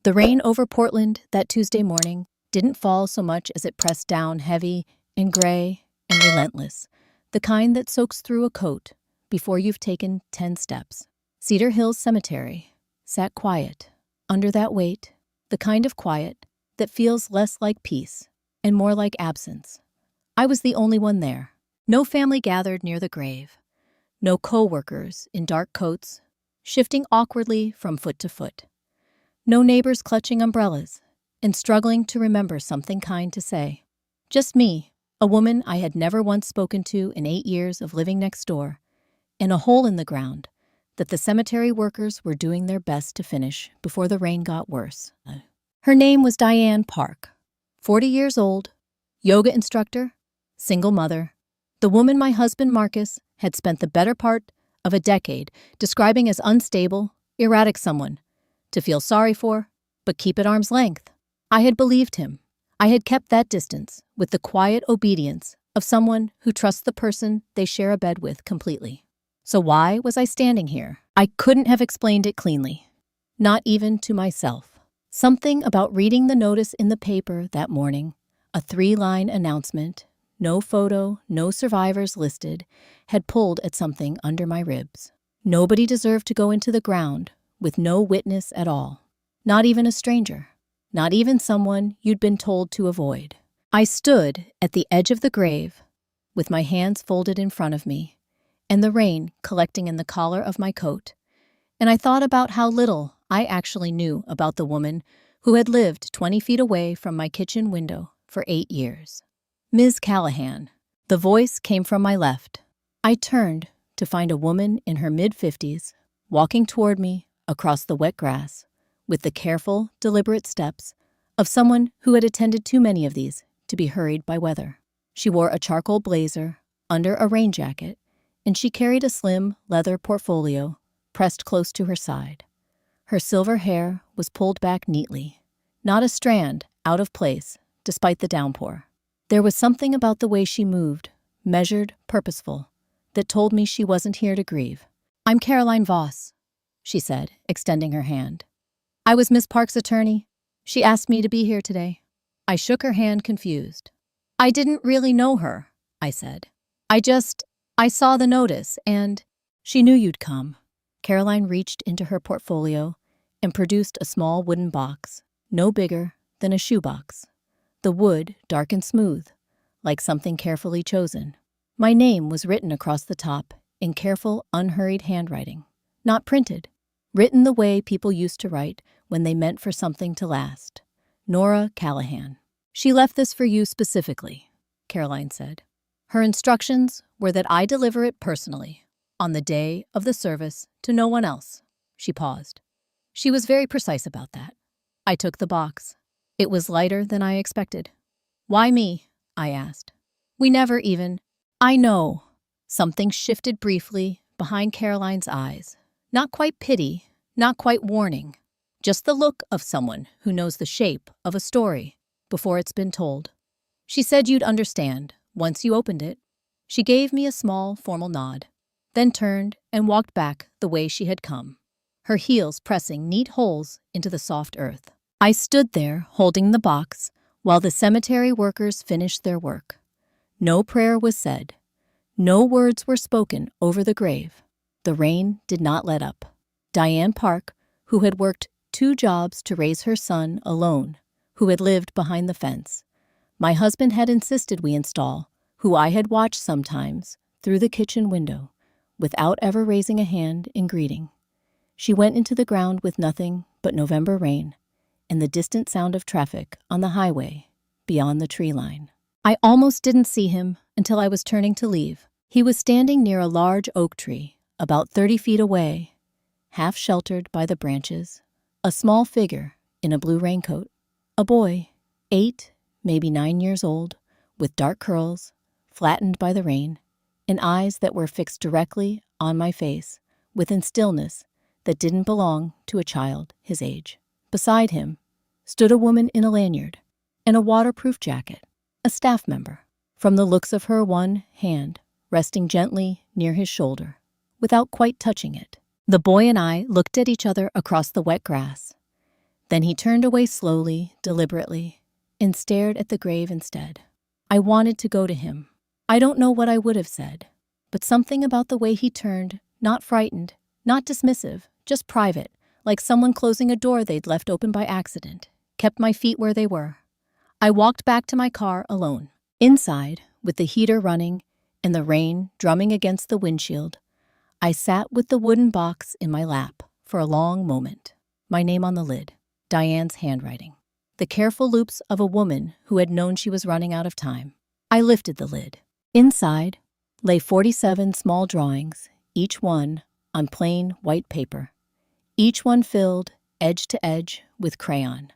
The rain over Portland that Tuesday morning didn't fall so much as it pressed down heavy and gray and relentless, the kind that soaks through a coat before you've taken 10 steps. Cedar Hills Cemetery sat quiet under that weight, the kind of quiet that feels less like peace and more like absence. I was the only one there. No family gathered near the grave. No co-workers in dark coats, shifting awkwardly from foot to foot. No neighbors clutching umbrellas and struggling to remember something kind to say. Just me, a woman I had never once spoken to in 8 years of living next door, and a hole in the ground that the cemetery workers were doing their best to finish before the rain got worse. Her name was Diane Park, 40 years old, yoga instructor, single mother, the woman my husband Marcus had spent the better part of a decade describing as unstable, erratic someone to feel sorry for, but keep at arm's length. I had believed him. I had kept that distance with the quiet obedience of someone who trusts the person they share a bed with completely. So why was I standing here? I couldn't have explained it cleanly, not even to myself. Something about reading the notice in the paper that morning, a 3-line announcement, no photo, no survivors listed, had pulled at something under my ribs. Nobody deserved to go into the ground with no witness at all. Not even a stranger. Not even someone you'd been told to avoid. I stood at the edge of the grave with my hands folded in front of me and the rain collecting in the collar of my coat, and I thought about how little I actually knew about the woman who had lived 20 feet away from my kitchen window for 8 years. Ms. Callahan. The voice came from my left. I turned to find a woman in her mid-50s walking toward me across the wet grass with the careful, deliberate steps of someone who had attended too many of these to be hurried by weather. She wore a charcoal blazer under a rain jacket, and she carried a slim leather portfolio pressed close to her side. Her silver hair was pulled back neatly, not a strand out of place despite the downpour. There was something about the way she moved, measured, purposeful, that told me she wasn't here to grieve. "I'm Caroline Voss," she said, extending her hand. "I was Miss Park's attorney. She asked me to be here today." I shook her hand, confused. "I didn't really know her," I said. I saw the notice, and she knew you'd come." Caroline reached into her portfolio and produced a small wooden box, no bigger than a shoebox. The wood dark and smooth, like something carefully chosen. My name was written across the top in careful, unhurried handwriting, not printed, written the way people used to write when they meant for something to last. Nora Callahan. "She left this for you specifically," Caroline said. "Her instructions were that I deliver it personally, on the day of the service, to no one else." She paused. She was very precise about that. I took the box. It was lighter than I expected. "Why me?" I asked. "We never even—" "I know." Something shifted briefly behind Caroline's eyes. Not quite pity, not quite warning. Just the look of someone who knows the shape of a story before it's been told. "She said you'd understand once you opened it." She gave me a small, formal nod, then turned and walked back the way she had come, her heels pressing neat holes into the soft earth. I stood there holding the box while the cemetery workers finished their work. No prayer was said. No words were spoken over the grave. The rain did not let up. Diane Park, who had worked 2 jobs to raise her son alone, who had lived behind the fence. My husband had insisted we install, who I had watched sometimes through the kitchen window, without ever raising a hand in greeting. She went into the ground with nothing but November rain and the distant sound of traffic on the highway beyond the tree line. I almost didn't see him until I was turning to leave. He was standing near a large oak tree, about 30 feet away, half sheltered by the branches, a small figure in a blue raincoat, a boy, 8, maybe 9 years old, with dark curls, flattened by the rain, and eyes that were fixed directly on my face with a stillness that didn't belong to a child his age. Beside him stood a woman in a lanyard and a waterproof jacket, a staff member. From the looks of her one hand resting gently near his shoulder, without quite touching it. The boy and I looked at each other across the wet grass. Then he turned away slowly, deliberately, and stared at the grave instead. I wanted to go to him. I don't know what I would have said, but something about the way he turned, not frightened, not dismissive, just private, like someone closing a door they'd left open by accident, kept my feet where they were. I walked back to my car alone. Inside, with the heater running and the rain drumming against the windshield, I sat with the wooden box in my lap for a long moment. My name on the lid, Diane's handwriting. The careful loops of a woman who had known she was running out of time. I lifted the lid. Inside lay 47 small drawings, each one on plain white paper. Each one filled, edge to edge, with crayon.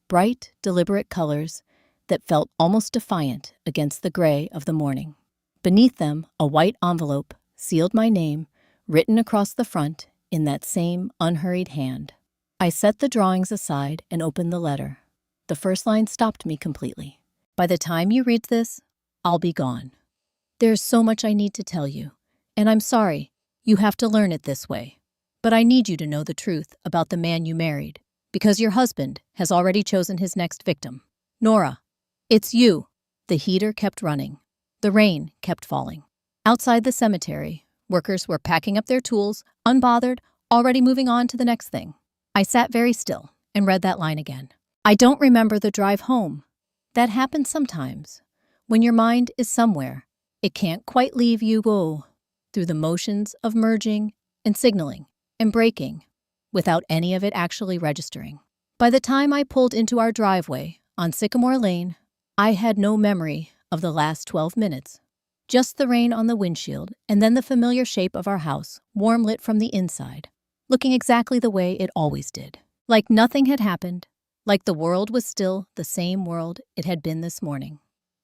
Bright, deliberate colors that felt almost defiant against the gray of the morning. Beneath them, a white envelope sealed my name, written across the front in that same unhurried hand. I set the drawings aside and opened the letter. The first line stopped me completely. By the time you read this, I'll be gone. There's so much I need to tell you, and I'm sorry you have to learn it this way. But I need you to know the truth about the man you married, because your husband has already chosen his next victim. Nora, it's you. The heater kept running. The rain kept falling. Outside the cemetery, workers were packing up their tools, unbothered, already moving on to the next thing. I sat very still and read that line again. I don't remember the drive home. That happens sometimes. When your mind is somewhere, it can't quite leave you go through the motions of merging and signaling and braking without any of it actually registering. By the time I pulled into our driveway on Sycamore Lane, I had no memory of the last 12 minutes. Just the rain on the windshield and then the familiar shape of our house, warm lit from the inside, looking exactly the way it always did. Like nothing had happened, like the world was still the same world it had been this morning.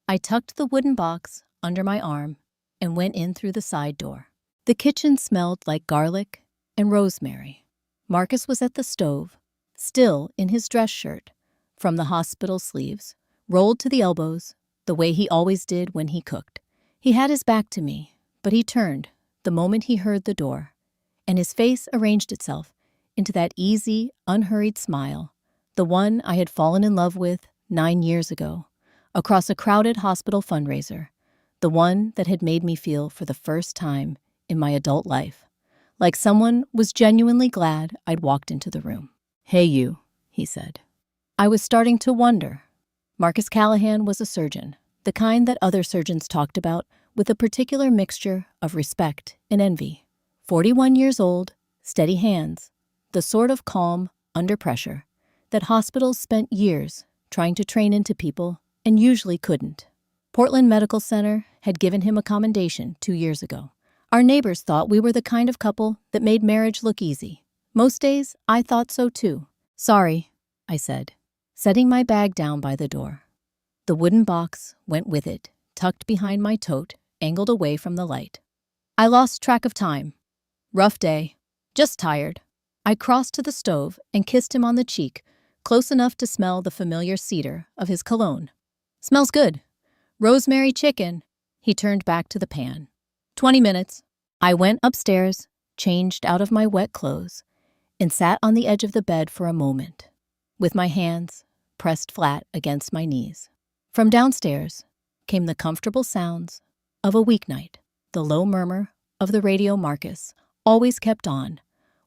I tucked the wooden box under my arm and went in through the side door. The kitchen smelled like garlic and rosemary. Marcus was at the stove, still in his dress shirt, from the hospital sleeves, rolled to the elbows, the way he always did when he cooked. He had his back to me, but he turned the moment he heard the door, and his face arranged itself into that easy, unhurried smile, the one I had fallen in love with 9 years ago, across a crowded hospital fundraiser, the one that had made me feel for the first time in my adult life, like someone was genuinely glad I'd walked into the room. "Hey you," he said. I was starting to wonder. Marcus Callahan was a surgeon, the kind that other surgeons talked about with a particular mixture of respect and envy. 41 years old, steady hands, the sort of calm under pressure that hospitals spent years trying to train into people and usually couldn't. Portland Medical Center had given him a commendation 2 years ago. Our neighbors thought we were the kind of couple that made marriage look easy. Most days, I thought so too. "Sorry," I said, setting my bag down by the door. The wooden box went with it, tucked behind my tote, angled away from the light. I lost track of time. Rough day. Just tired. I crossed to the stove and kissed him on the cheek, close enough to smell the familiar cedar of his cologne. "Smells good. Rosemary chicken." He turned back to the pan. 20 minutes. I went upstairs, changed out of my wet clothes, and sat on the edge of the bed for a moment, with my hands pressed flat against my knees. From downstairs came the comfortable sounds of a weeknight, the low murmur of the radio Marcus always kept on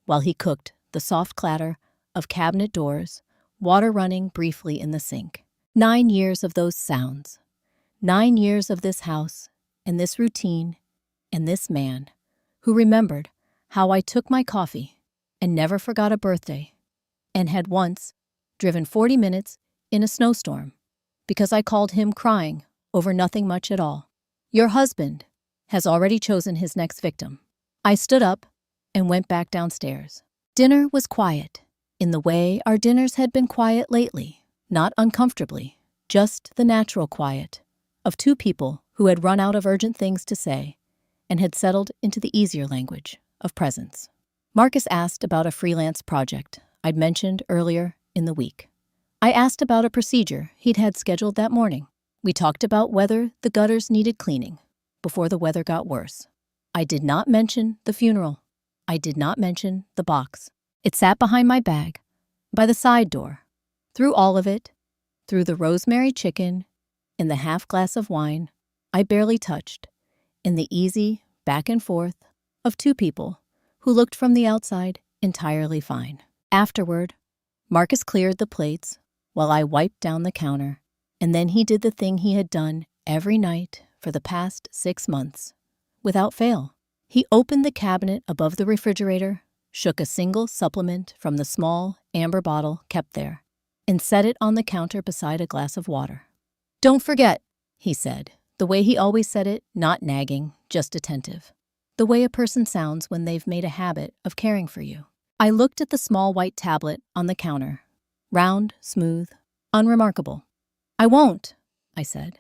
while he cooked, the soft clatter of cabinet doors, water running briefly in the sink. 9 years of those sounds. 9 years of this house and this routine and this man who remembered how I took my coffee and never forgot a birthday and had once driven 40 minutes in a snowstorm because I called him crying over nothing much at all. Your husband has already chosen his next victim. I stood up and went back downstairs. Dinner was quiet, in the way our dinners had been quiet lately, not uncomfortably, just the natural quiet of two people who had run out of urgent things to say and had settled into the easier language of presence. Marcus asked about a freelance project I'd mentioned earlier in the week. I asked about a procedure he'd had scheduled that morning. We talked about whether the gutters needed cleaning before the weather got worse. I did not mention the funeral. I did not mention the box. It sat behind my bag, by the side door, Through all of it, through the rosemary chicken and the half glass of wine, I barely touched, in the easy back and forth of two people who looked from the outside entirely fine. Afterward, Marcus cleared the plates while I wiped down the counter, and then he did the thing he had done every night for the past 6 months, without fail. He opened the cabinet above the refrigerator, shook a single supplement from the small amber bottle kept there, and set it on the counter beside a glass of water. "Don't forget," he said, the way he always said it, not nagging, just attentive. The way a person sounds when they've made a habit of caring for you. I looked at the small white tablet on the counter. Round, smooth, unremarkable. "I won't," I said.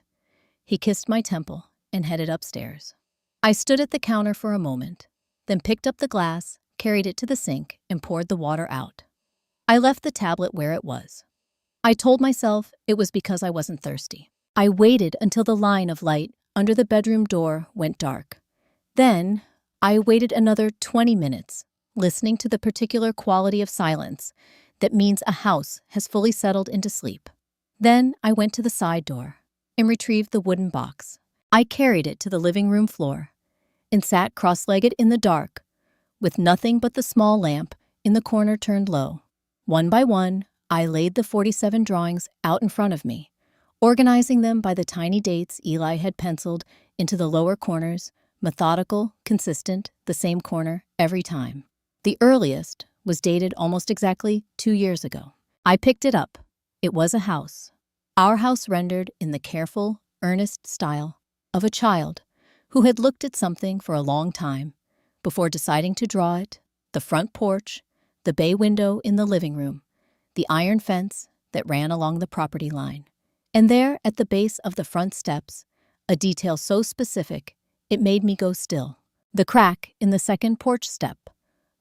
He kissed my temple and headed upstairs. I stood at the counter for a moment, then picked up the glass, carried it to the sink, and poured the water out. I left the tablet where it was. I told myself it was because I wasn't thirsty. I waited until the line of light under the bedroom door went dark. Then I waited another 20 minutes, listening to the particular quality of silence that means a house has fully settled into sleep. Then I went to the side door and retrieved the wooden box. I carried it to the living room floor and sat cross-legged in the dark, with nothing but the small lamp in the corner turned low. One by one, I laid the 47 drawings out in front of me, organizing them by the tiny dates Eli had penciled into the lower corners, methodical, consistent, the same corner every time. The earliest was dated almost exactly 2 years ago. I picked it up. It was a house. Our house rendered in the careful, earnest style of a child who had looked at something for a long time before deciding to draw it: the front porch, the bay window in the living room, the iron fence that ran along the property line, and there at the base of the front steps, a detail so specific it made me go still: the crack in the second porch step,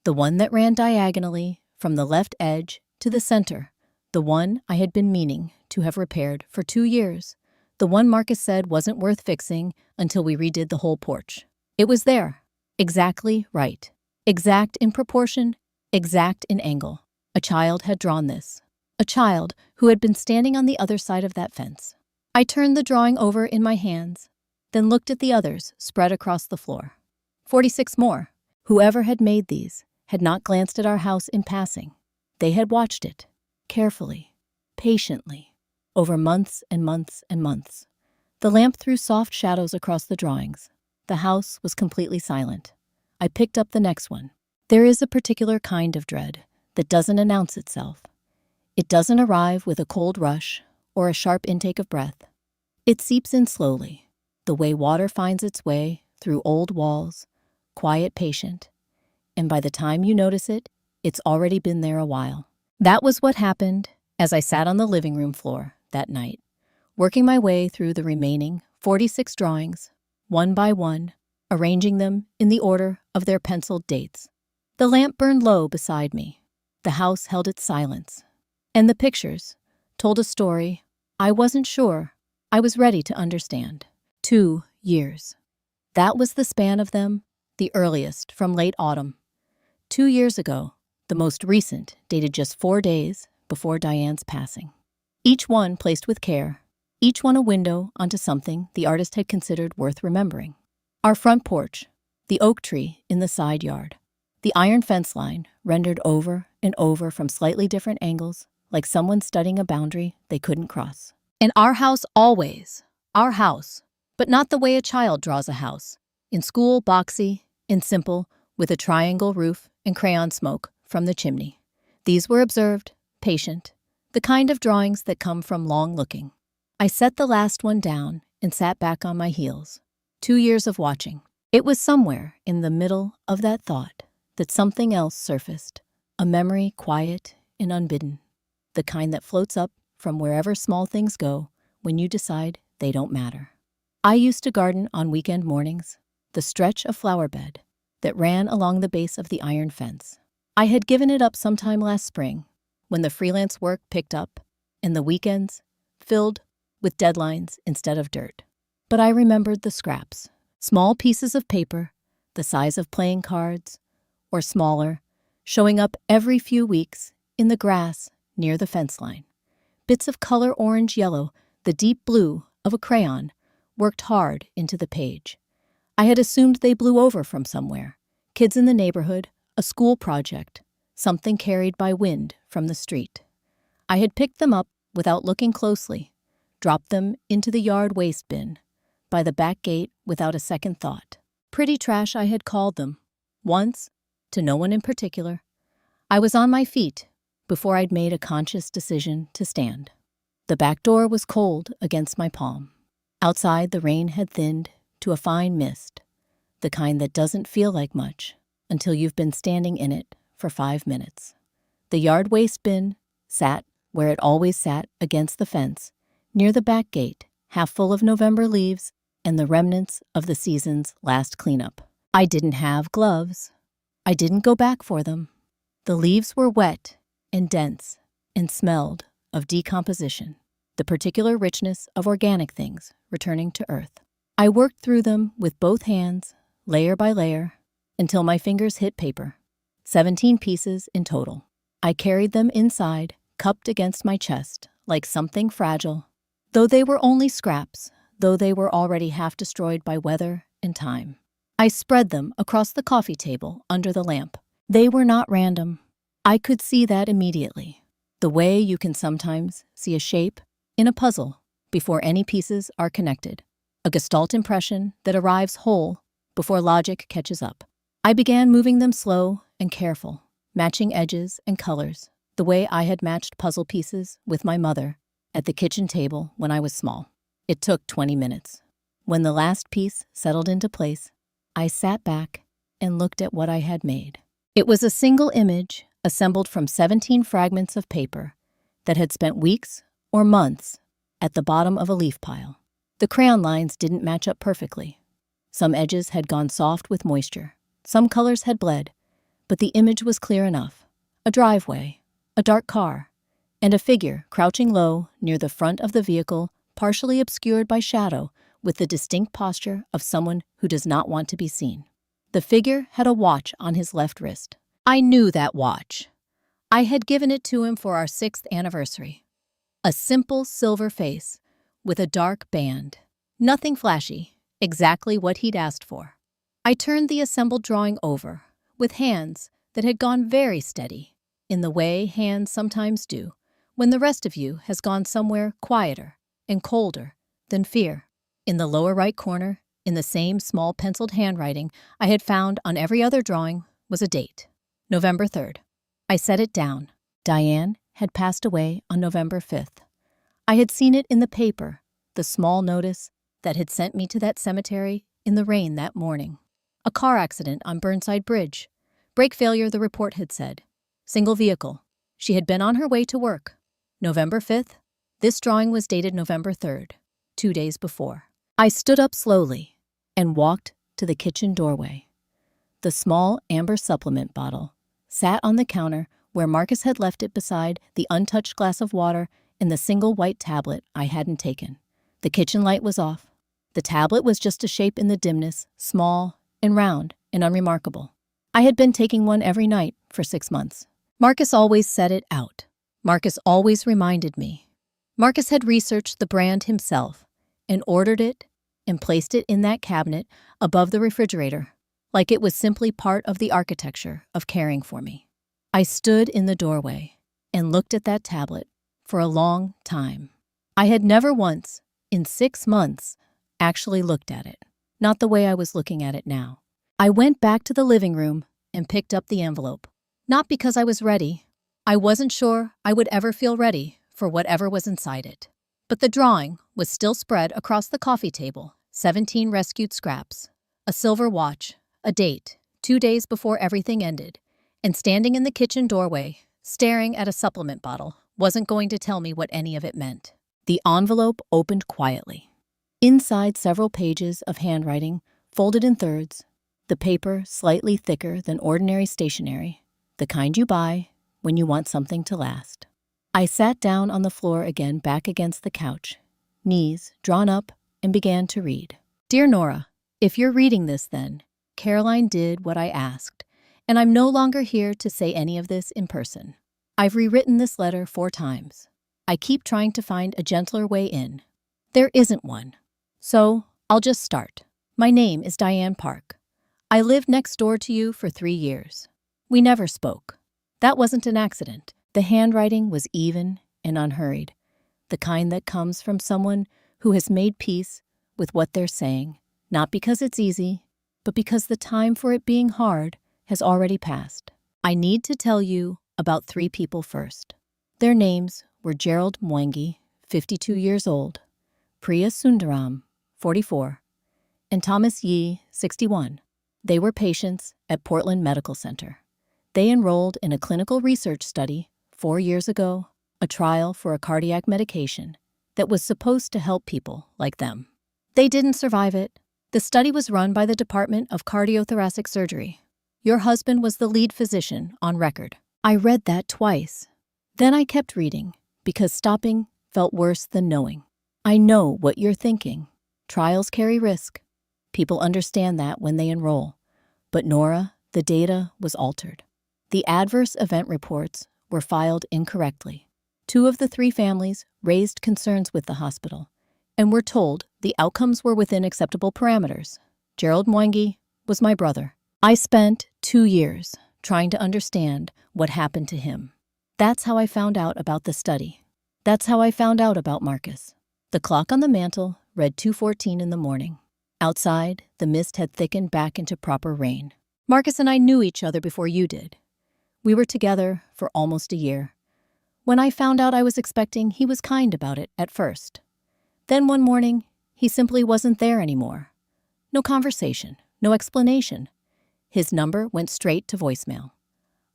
the one that ran diagonally from the left edge to the center, the one I had been meaning to have repaired for 2 years, the one Marcus said wasn't worth fixing until we redid the whole porch. It was there, exactly right, exact in proportion, exact in angle. A child had drawn this, a child who had been standing on the other side of that fence. I turned the drawing over in my hands, then looked at the others spread across the floor. 46 more. Whoever had made these had not glanced at our house in passing. They had watched it, carefully, patiently, over months and months and months. The lamp threw soft shadows across the drawings. The house was completely silent. I picked up the next one. There is a particular kind of dread that doesn't announce itself. It doesn't arrive with a cold rush or a sharp intake of breath. It seeps in slowly, the way water finds its way through old walls, quiet, patient, and by the time you notice it, it's already been there a while. That was what happened as I sat on the living room floor that night, working my way through the remaining 46 drawings, one by one, arranging them in the order of their penciled dates. The lamp burned low beside me. The house held its silence, and the pictures told a story I wasn't sure I was ready to understand. 2 years. That was the span of them, the earliest from late autumn. 2 years ago, the most recent dated just 4 days before Diane's passing. Each one placed with care, each one a window onto something the artist had considered worth remembering. Our front porch, the oak tree in the side yard, the iron fence line rendered over and over from slightly different angles, like someone studying a boundary they couldn't cross. And our house always, our house, but not the way a child draws a house. In school, boxy, and simple, with a triangle roof and crayon smoke from the chimney. These were observed, patient, the kind of drawings that come from long looking. I set the last one down and sat back on my heels. 2 years of watching. It was somewhere in the middle of that thought that something else surfaced, a memory quiet and unbidden, the kind that floats up from wherever small things go when you decide they don't matter. I used to garden on weekend mornings, the stretch of flower bed that ran along the base of the iron fence. I had given it up sometime last spring when the freelance work picked up and the weekends filled with deadlines instead of dirt. But I remembered the scraps, small pieces of paper, the size of playing cards, or smaller, showing up every few weeks in the grass near the fence line. Bits of color orange yellow, the deep blue of a crayon, worked hard into the page. I had assumed they blew over from somewhere. Kids in the neighborhood, a school project, something carried by wind from the street. I had picked them up without looking closely, dropped them into the yard waste bin, by the back gate without a second thought. Pretty trash, I had called them. Once, to no one in particular. I was on my feet before I'd made a conscious decision to stand. The back door was cold against my palm. Outside, the rain had thinned to a fine mist, the kind that doesn't feel like much until you've been standing in it for 5 minutes. The yard waste bin sat where it always sat, against the fence, near the back gate, half full of November leaves and the remnants of the season's last cleanup. I didn't have gloves. I didn't go back for them. The leaves were wet and dense and smelled of decomposition, the particular richness of organic things returning to earth. I worked through them with both hands, layer by layer, until my fingers hit paper. 17 pieces in total. I carried them inside, cupped against my chest, like something fragile. Though they were only scraps, though they were already half destroyed by weather and time. I spread them across the coffee table under the lamp. They were not random. I could see that immediately. The way you can sometimes see a shape in a puzzle before any pieces are connected. A gestalt impression that arrives whole before logic catches up. I began moving them slow and careful, matching edges and colors, the way I had matched puzzle pieces with my mother at the kitchen table when I was small. It took 20 minutes. When the last piece settled into place, I sat back and looked at what I had made. It was a single image assembled from 17 fragments of paper that had spent weeks or months at the bottom of a leaf pile. The crayon lines didn't match up perfectly. Some edges had gone soft with moisture. Some colors had bled, but the image was clear enough. A driveway, a dark car, and a figure crouching low near the front of the vehicle, partially obscured by shadow, with the distinct posture of someone who does not want to be seen. The figure had a watch on his left wrist. I knew that watch. I had given it to him for our 6th anniversary. A simple silver face with a dark band. Nothing flashy, exactly what he'd asked for. I turned the assembled drawing over, with hands that had gone very steady, in the way hands sometimes do, when the rest of you has gone somewhere quieter and colder than fear. In the lower right corner, in the same small penciled handwriting I had found on every other drawing, was a date. November 3rd. I set it down. Diane had passed away on November 5th. I had seen it in the paper, the small notice that had sent me to that cemetery in the rain that morning. A car accident on Burnside Bridge. Brake failure, the report had said. Single vehicle. She had been on her way to work. November 5th. This drawing was dated November 3rd, 2 days before. I stood up slowly and walked to the kitchen doorway. The small amber supplement bottle sat on the counter where Marcus had left it beside the untouched glass of water and the single white tablet I hadn't taken. The kitchen light was off. The tablet was just a shape in the dimness, small and round and unremarkable. I had been taking one every night for 6 months. Marcus always set it out. Marcus always reminded me. Marcus had researched the brand himself and ordered it and placed it in that cabinet above the refrigerator, like it was simply part of the architecture of caring for me. I stood in the doorway and looked at that tablet for a long time. I had never once, in 6 months, actually looked at it, not the way I was looking at it now. I went back to the living room and picked up the envelope. Not because I was ready. I wasn't sure I would ever feel ready for whatever was inside it. But the drawing was still spread across the coffee table, 17 rescued scraps, a silver watch, a date, 2 days before everything ended, and standing in the kitchen doorway, staring at a supplement bottle, wasn't going to tell me what any of it meant. The envelope opened quietly. Inside, several pages of handwriting, folded in thirds, the paper slightly thicker than ordinary stationery, the kind you buy when you want something to last. I sat down on the floor again, back against the couch, knees drawn up, and began to read. Dear Nora, if you're reading this then, Caroline did what I asked, and I'm no longer here to say any of this in person. I've rewritten this letter 4 times. I keep trying to find a gentler way in. There isn't one. So, I'll just start. My name is Diane Park. I lived next door to you for 3 years. We never spoke. That wasn't an accident. The handwriting was even and unhurried, the kind that comes from someone who has made peace with what they're saying, not because it's easy, but because the time for it being hard has already passed. I need to tell you about 3 people first. Their names were Gerald Mwangi, 52 years old, Priya Sundaram, 44, and Thomas Yi, 61. They were patients at Portland Medical Center. They enrolled in a clinical research study 4 years ago, a trial for a cardiac medication that was supposed to help people like them. They didn't survive it. The study was run by the Department of Cardiothoracic Surgery. Your husband was the lead physician on record. I read that twice. Then I kept reading, because stopping felt worse than knowing. I know what you're thinking. Trials carry risk. People understand that when they enroll. But Nora, the data was altered. The adverse event reports were filed incorrectly. 2 of the 3 families raised concerns with the hospital and were told the outcomes were within acceptable parameters. Gerald Mwangi was my brother. I spent 2 years trying to understand what happened to him. That's how I found out about the study. That's how I found out about Marcus. The clock on the mantel read 2:14 in the morning. Outside, the mist had thickened back into proper rain. Marcus and I knew each other before you did. We were together for almost a year. When I found out I was expecting, he was kind about it at first. Then one morning, he simply wasn't there anymore. No conversation, no explanation. His number went straight to voicemail.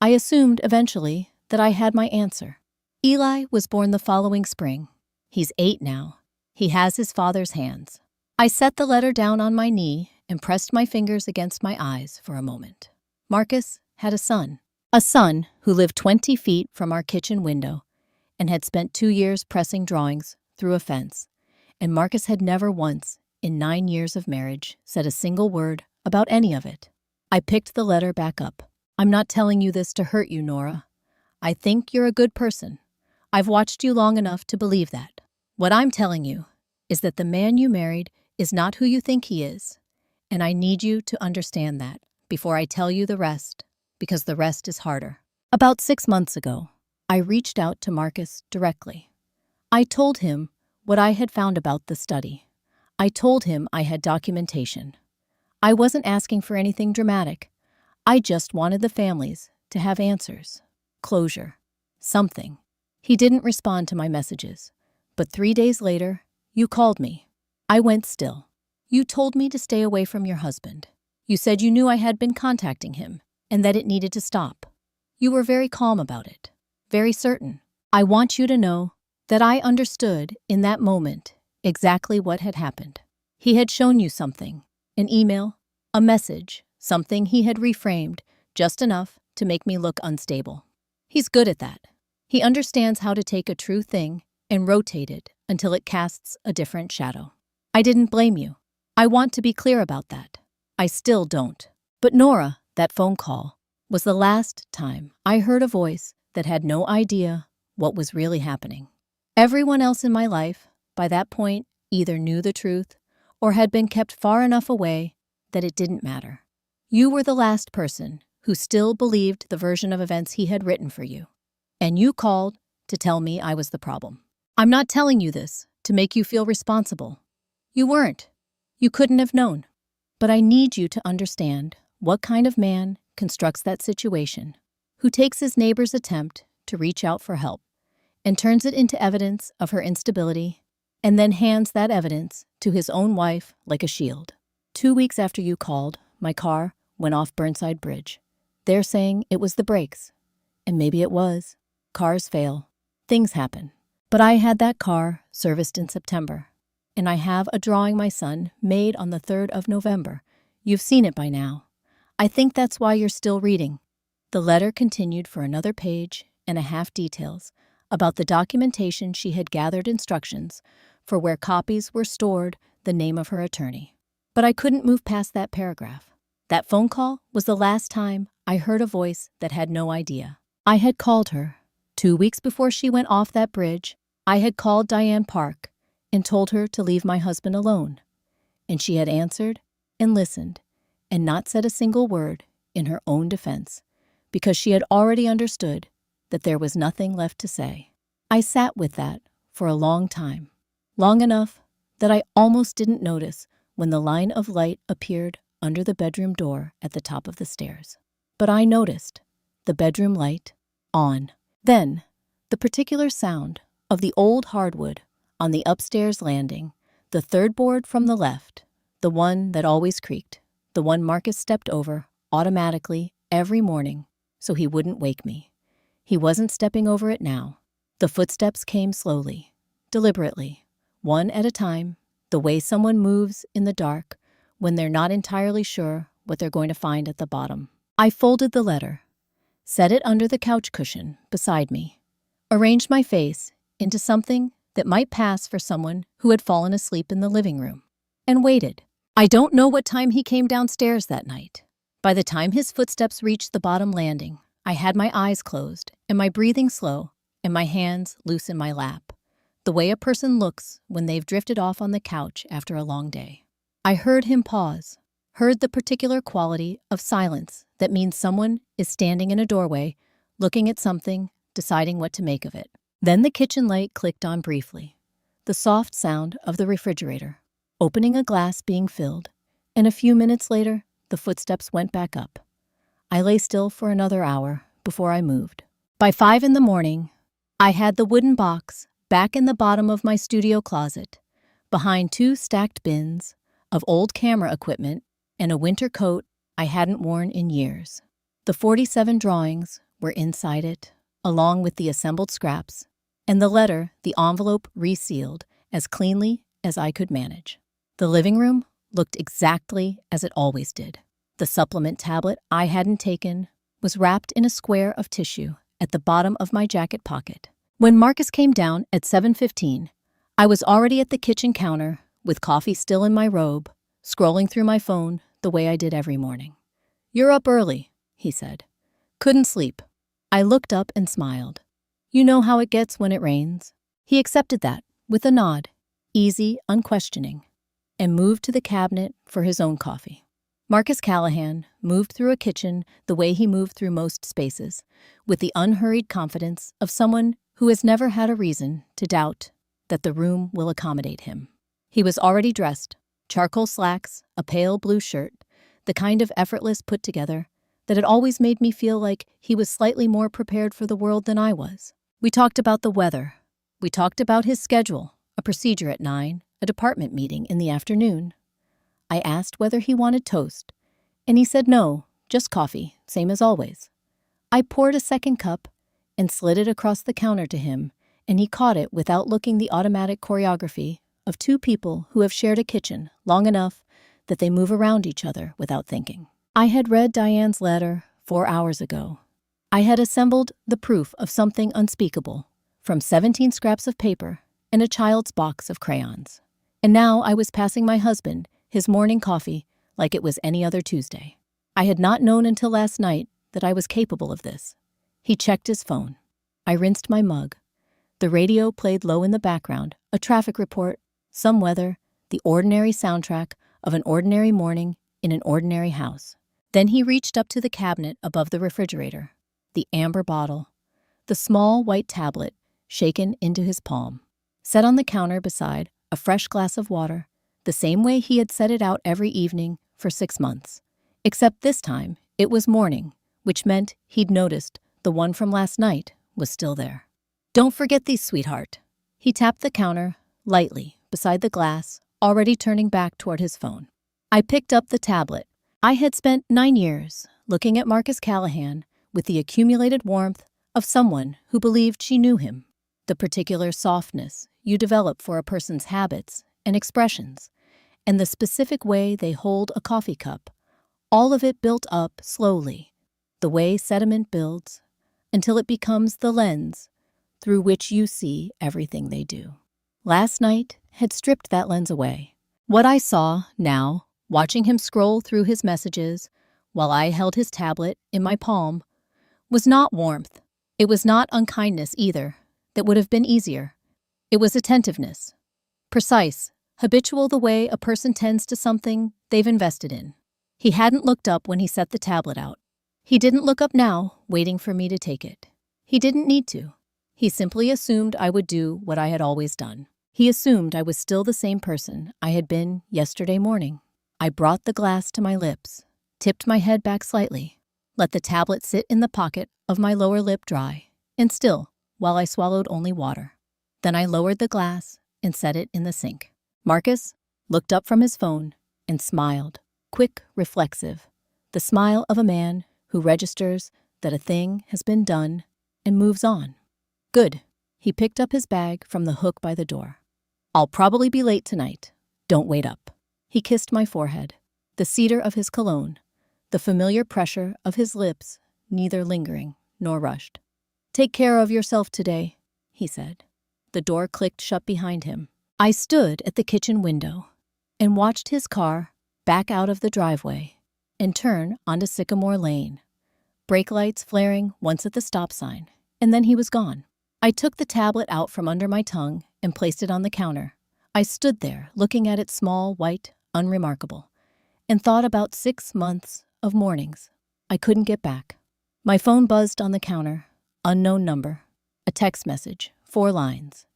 I assumed eventually that I had my answer. Eli was born the following spring. He's 8 now. He has his father's hands. I set the letter down on my knee and pressed my fingers against my eyes for a moment. Marcus had a son who lived 20 feet from our kitchen window and had spent 2 years pressing drawings through a fence. And Marcus had never once, in 9 years of marriage, said a single word about any of it. I picked the letter back up. I'm not telling you this to hurt you, Nora. I think you're a good person. I've watched you long enough to believe that. What I'm telling you is that the man you married is not who you think he is, and I need you to understand that before I tell you the rest, because the rest is harder. About 6 months ago, I reached out to Marcus directly. I told him what I had found about the study. I told him I had documentation. I wasn't asking for anything dramatic. I just wanted the families to have answers, closure, something. He didn't respond to my messages, but 3 days later, you called me. I went still. You told me to stay away from your husband. You said you knew I had been contacting him and that it needed to stop. You were very calm about it, very certain. I want you to know that I understood in that moment exactly what had happened. He had shown you something, an email, a message, something he had reframed just enough to make me look unstable. He's good at that. He understands how to take a true thing and rotate it until it casts a different shadow. I didn't blame you. I want to be clear about that. I still don't. But Nora, that phone call, was the last time I heard a voice that had no idea what was really happening. Everyone else in my life, by that point, either knew the truth or had been kept far enough away that it didn't matter. You were the last person who still believed the version of events he had written for you. And you called to tell me I was the problem. I'm not telling you this to make you feel responsible. You weren't. You couldn't have known. But I need you to understand what kind of man constructs that situation, who takes his neighbor's attempt to reach out for help and turns it into evidence of her instability, and then hands that evidence to his own wife like a shield. 2 weeks after you called, my car went off Burnside Bridge. They're saying it was the brakes. And maybe it was. Cars fail. Things happen. But I had that car serviced in September. And I have a drawing my son made on the 3rd of November. You've seen it by now. I think that's why you're still reading. The letter continued for another page and a half details about the documentation she had gathered instructions for where copies were stored, the name of her attorney. But I couldn't move past that paragraph. That phone call was the last time I heard a voice that had no idea. I had called her 2 weeks before she went off that bridge I had called Diane Park and told her to leave my husband alone, and she had answered and listened and not said a single word in her own defense because she had already understood that there was nothing left to say. I sat with that for a long time, long enough that I almost didn't notice when the line of light appeared under the bedroom door at the top of the stairs. But I noticed the bedroom light on. Then, the particular sound of the old hardwood on the upstairs landing, the third board from the left, the one that always creaked, the one Marcus stepped over automatically every morning so he wouldn't wake me. He wasn't stepping over it now. The footsteps came slowly, deliberately, one at a time, the way someone moves in the dark when they're not entirely sure what they're going to find at the bottom. I folded the letter, set it under the couch cushion beside me, arranged my face into something that might pass for someone who had fallen asleep in the living room, and waited. I don't know what time he came downstairs that night. By the time his footsteps reached the bottom landing, I had my eyes closed and my breathing slow and my hands loose in my lap, the way a person looks when they've drifted off on the couch after a long day. I heard him pause, heard the particular quality of silence that means someone is standing in a doorway, looking at something, deciding what to make of it. Then the kitchen light clicked on briefly, the soft sound of the refrigerator, opening a glass being filled, and a few minutes later, the footsteps went back up. I lay still for another hour before I moved. By 5 in the morning, I had the wooden box back in the bottom of my studio closet, behind 2 stacked bins of old camera equipment and a winter coat I hadn't worn in years. The 47 drawings were inside it, along with the assembled scraps, and the envelope resealed as cleanly as I could manage. The living room looked exactly as it always did. The supplement tablet I hadn't taken was wrapped in a square of tissue at the bottom of my jacket pocket. When Marcus came down at 7:15, I was already at the kitchen counter with coffee still in my robe, scrolling through my phone the way I did every morning. "You're up early," he said. "Couldn't sleep." I looked up and smiled. "You know how it gets when it rains." He accepted that with a nod, easy, unquestioning, and moved to the cabinet for his own coffee. Marcus Callahan moved through a kitchen the way he moved through most spaces, with the unhurried confidence of someone who has never had a reason to doubt that the room will accommodate him. He was already dressed, charcoal slacks, a pale blue shirt, the kind of effortless put together that had always made me feel like he was slightly more prepared for the world than I was. We talked about the weather. We talked about his schedule, a procedure at 9, a department meeting in the afternoon. I asked whether he wanted toast, and he said no, just coffee, same as always. I poured a second cup and slid it across the counter to him, and he caught it without looking the automatic choreography of 2 people who have shared a kitchen long enough that they move around each other without thinking. I had read Diane's letter 4 hours ago. I had assembled the proof of something unspeakable from 17 scraps of paper and a child's box of crayons. And now I was passing my husband his morning coffee like it was any other Tuesday. I had not known until last night that I was capable of this. He checked his phone. I rinsed my mug. The radio played low in the background, a traffic report, some weather, the ordinary soundtrack of an ordinary morning in an ordinary house. Then he reached up to the cabinet above the refrigerator, the amber bottle, the small white tablet shaken into his palm, set on the counter beside a fresh glass of water, the same way he had set it out every evening for 6 months. Except this time, it was morning, which meant he'd noticed the one from last night was still there. "Don't forget these, sweetheart." He tapped the counter, lightly, beside the glass, already turning back toward his phone. I picked up the tablet. I had spent 9 years looking at Marcus Callahan with the accumulated warmth of someone who believed she knew him, the particular softness you develop for a person's habits and expressions, and the specific way they hold a coffee cup, all of it built up slowly, the way sediment builds, until it becomes the lens through which you see everything they do. Last night had stripped that lens away. What I saw now, watching him scroll through his messages while I held his tablet in my palm, was not warmth. It was not unkindness either. That would have been easier. It was attentiveness. Precise, habitual the way a person tends to something they've invested in. He hadn't looked up when he set the tablet out. He didn't look up now, waiting for me to take it. He didn't need to. He simply assumed I would do what I had always done. He assumed I was still the same person I had been yesterday morning. I brought the glass to my lips, tipped my head back slightly, let the tablet sit in the pocket of my lower lip dry, and still, while I swallowed only water. Then I lowered the glass and set it in the sink. Marcus looked up from his phone and smiled, quick, reflexive, the smile of a man who registers that a thing has been done and moves on. Good. He picked up his bag from the hook by the door. I'll probably be late tonight. Don't wait up. He kissed my forehead, the cedar of his cologne, the familiar pressure of his lips, neither lingering nor rushed. Take care of yourself today, he said. The door clicked shut behind him. I stood at the kitchen window and watched his car back out of the driveway and turn onto Sycamore Lane, brake lights flaring once at the stop sign, and then he was gone. I took the tablet out from under my tongue and placed it on the counter. I stood there, looking at it small, white, unremarkable, and thought about 6 months of mornings I couldn't get back. My phone buzzed on the counter, unknown number, a text message, 4 lines.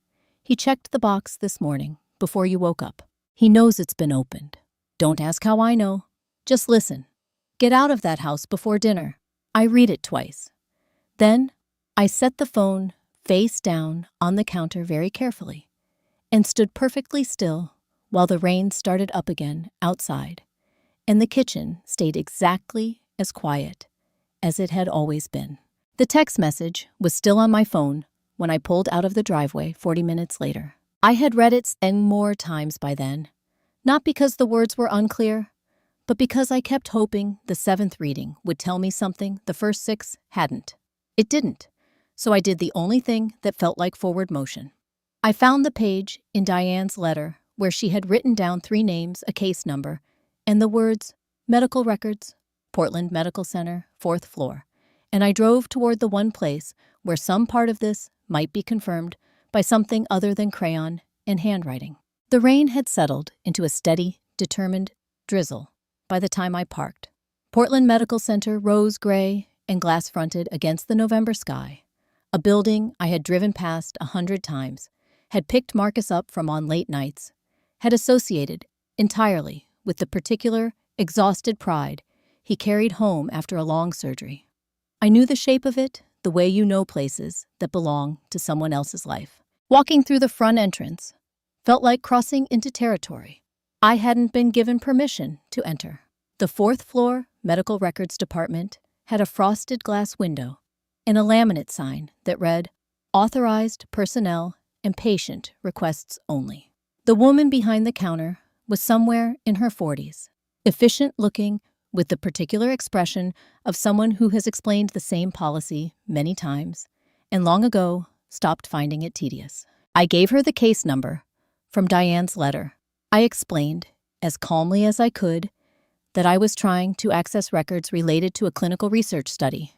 He checked the box this morning before you woke up. He knows it's been opened. Don't ask how I know. Just listen. Get out of that house before dinner. I read it twice. Then I set the phone face down on the counter very carefully and stood perfectly still while the rain started up again outside, and the kitchen stayed exactly as quiet as it had always been. The text message was still on my phone when I pulled out of the driveway 40 minutes later. I had read it 10 more times by then, not because the words were unclear, but because I kept hoping the 7th reading would tell me something the first 6 hadn't. It didn't, so I did the only thing that felt like forward motion. I found the page in Diane's letter where she had written down 3 names, a case number, and the words, medical records, Portland Medical Center, 4th floor, and I drove toward the one place where some part of this might be confirmed by something other than crayon and handwriting. The rain had settled into a steady, determined drizzle by the time I parked. Portland Medical Center rose gray and glass-fronted against the November sky. A building I had driven past 100 times, had picked Marcus up from on late nights, had associated entirely with the particular, exhausted pride he carried home after a long surgery. I knew the shape of it the way you know places that belong to someone else's life. Walking through the front entrance felt like crossing into territory I hadn't been given permission to enter. The 4th floor medical records department had a frosted glass window and a laminate sign that read, Authorized personnel and patient requests only. The woman behind the counter was somewhere in her 40s, efficient-looking with the particular expression of someone who has explained the same policy many times and long ago stopped finding it tedious. I gave her the case number from Diane's letter. I explained, as calmly as I could, that I was trying to access records related to a clinical research study,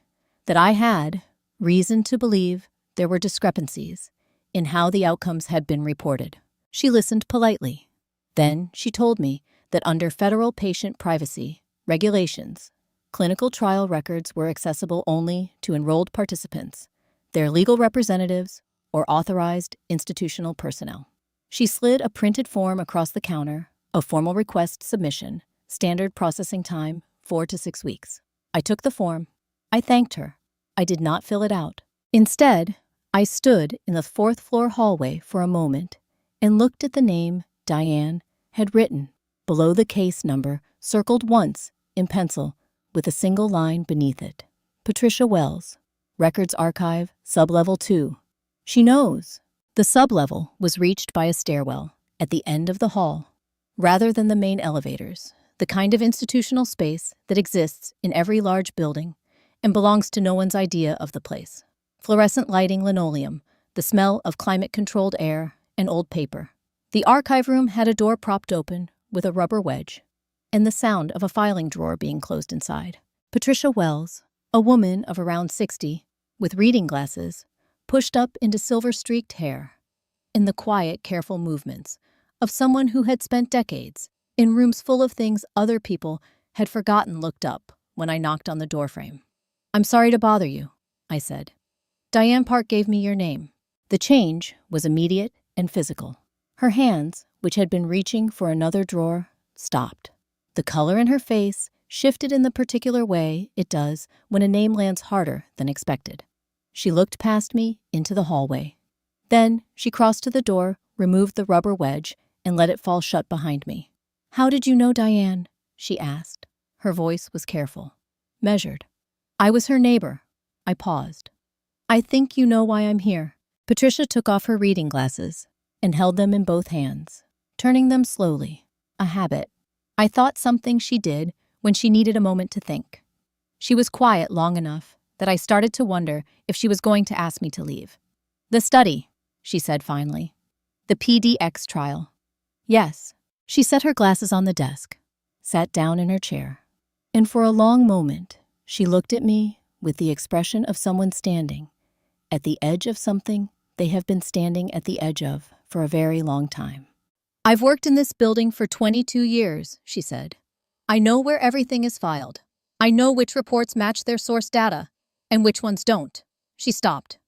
that I had reason to believe there were discrepancies in how the outcomes had been reported. She listened politely. Then she told me that under federal patient privacy regulations, clinical trial records were accessible only to enrolled participants, their legal representatives, or authorized institutional personnel. She slid a printed form across the counter, a formal request submission, standard processing time 4 to 6 weeks. I took the form. I thanked her. I did not fill it out. Instead, I stood in the 4th floor hallway for a moment and looked at the name Diane had written below the case number, circled once in pencil with a single line beneath it. Patricia Wells, Records Archive, Sublevel 2. She knows. The sublevel was reached by a stairwell at the end of the hall, rather than the main elevators, the kind of institutional space that exists in every large building and belongs to no one's idea of the place. Fluorescent lighting, linoleum, the smell of climate-controlled air, and old paper. The archive room had a door propped open with a rubber wedge, and the sound of a filing drawer being closed inside. Patricia Wells, a woman of around 60, with reading glasses, pushed up into silver-streaked hair. in the quiet, careful movements of someone who had spent decades in rooms full of things other people had forgotten. Looked up when I knocked on the doorframe. "I'm sorry to bother you," I said. "Diane Park gave me your name." The change was immediate and physical. Her hands, which had been reaching for another drawer, stopped. The color in her face shifted in the particular way it does when a name lands harder than expected. She looked past me into the hallway. Then she crossed to the door, removed the rubber wedge, and let it fall shut behind me. "How did you know Diane?" she asked. Her voice was careful, measured. "I was her neighbor." I paused. "I think you know why I'm here." Patricia took off her reading glasses and held them in both hands, turning them slowly, a habit. I thought something she did when she needed a moment to think. She was quiet long enough that I started to wonder if she was going to ask me to leave. "The study," she said finally. "The PDX trial." "Yes." She set her glasses on the desk, sat down in her chair, and for a long moment she looked at me with the expression of someone standing at the edge of something they have been standing at the edge of for a very long time. "I've worked in this building for 22 years, she said. "I know where everything is filed. I know which reports match their source data and which ones don't." She stopped.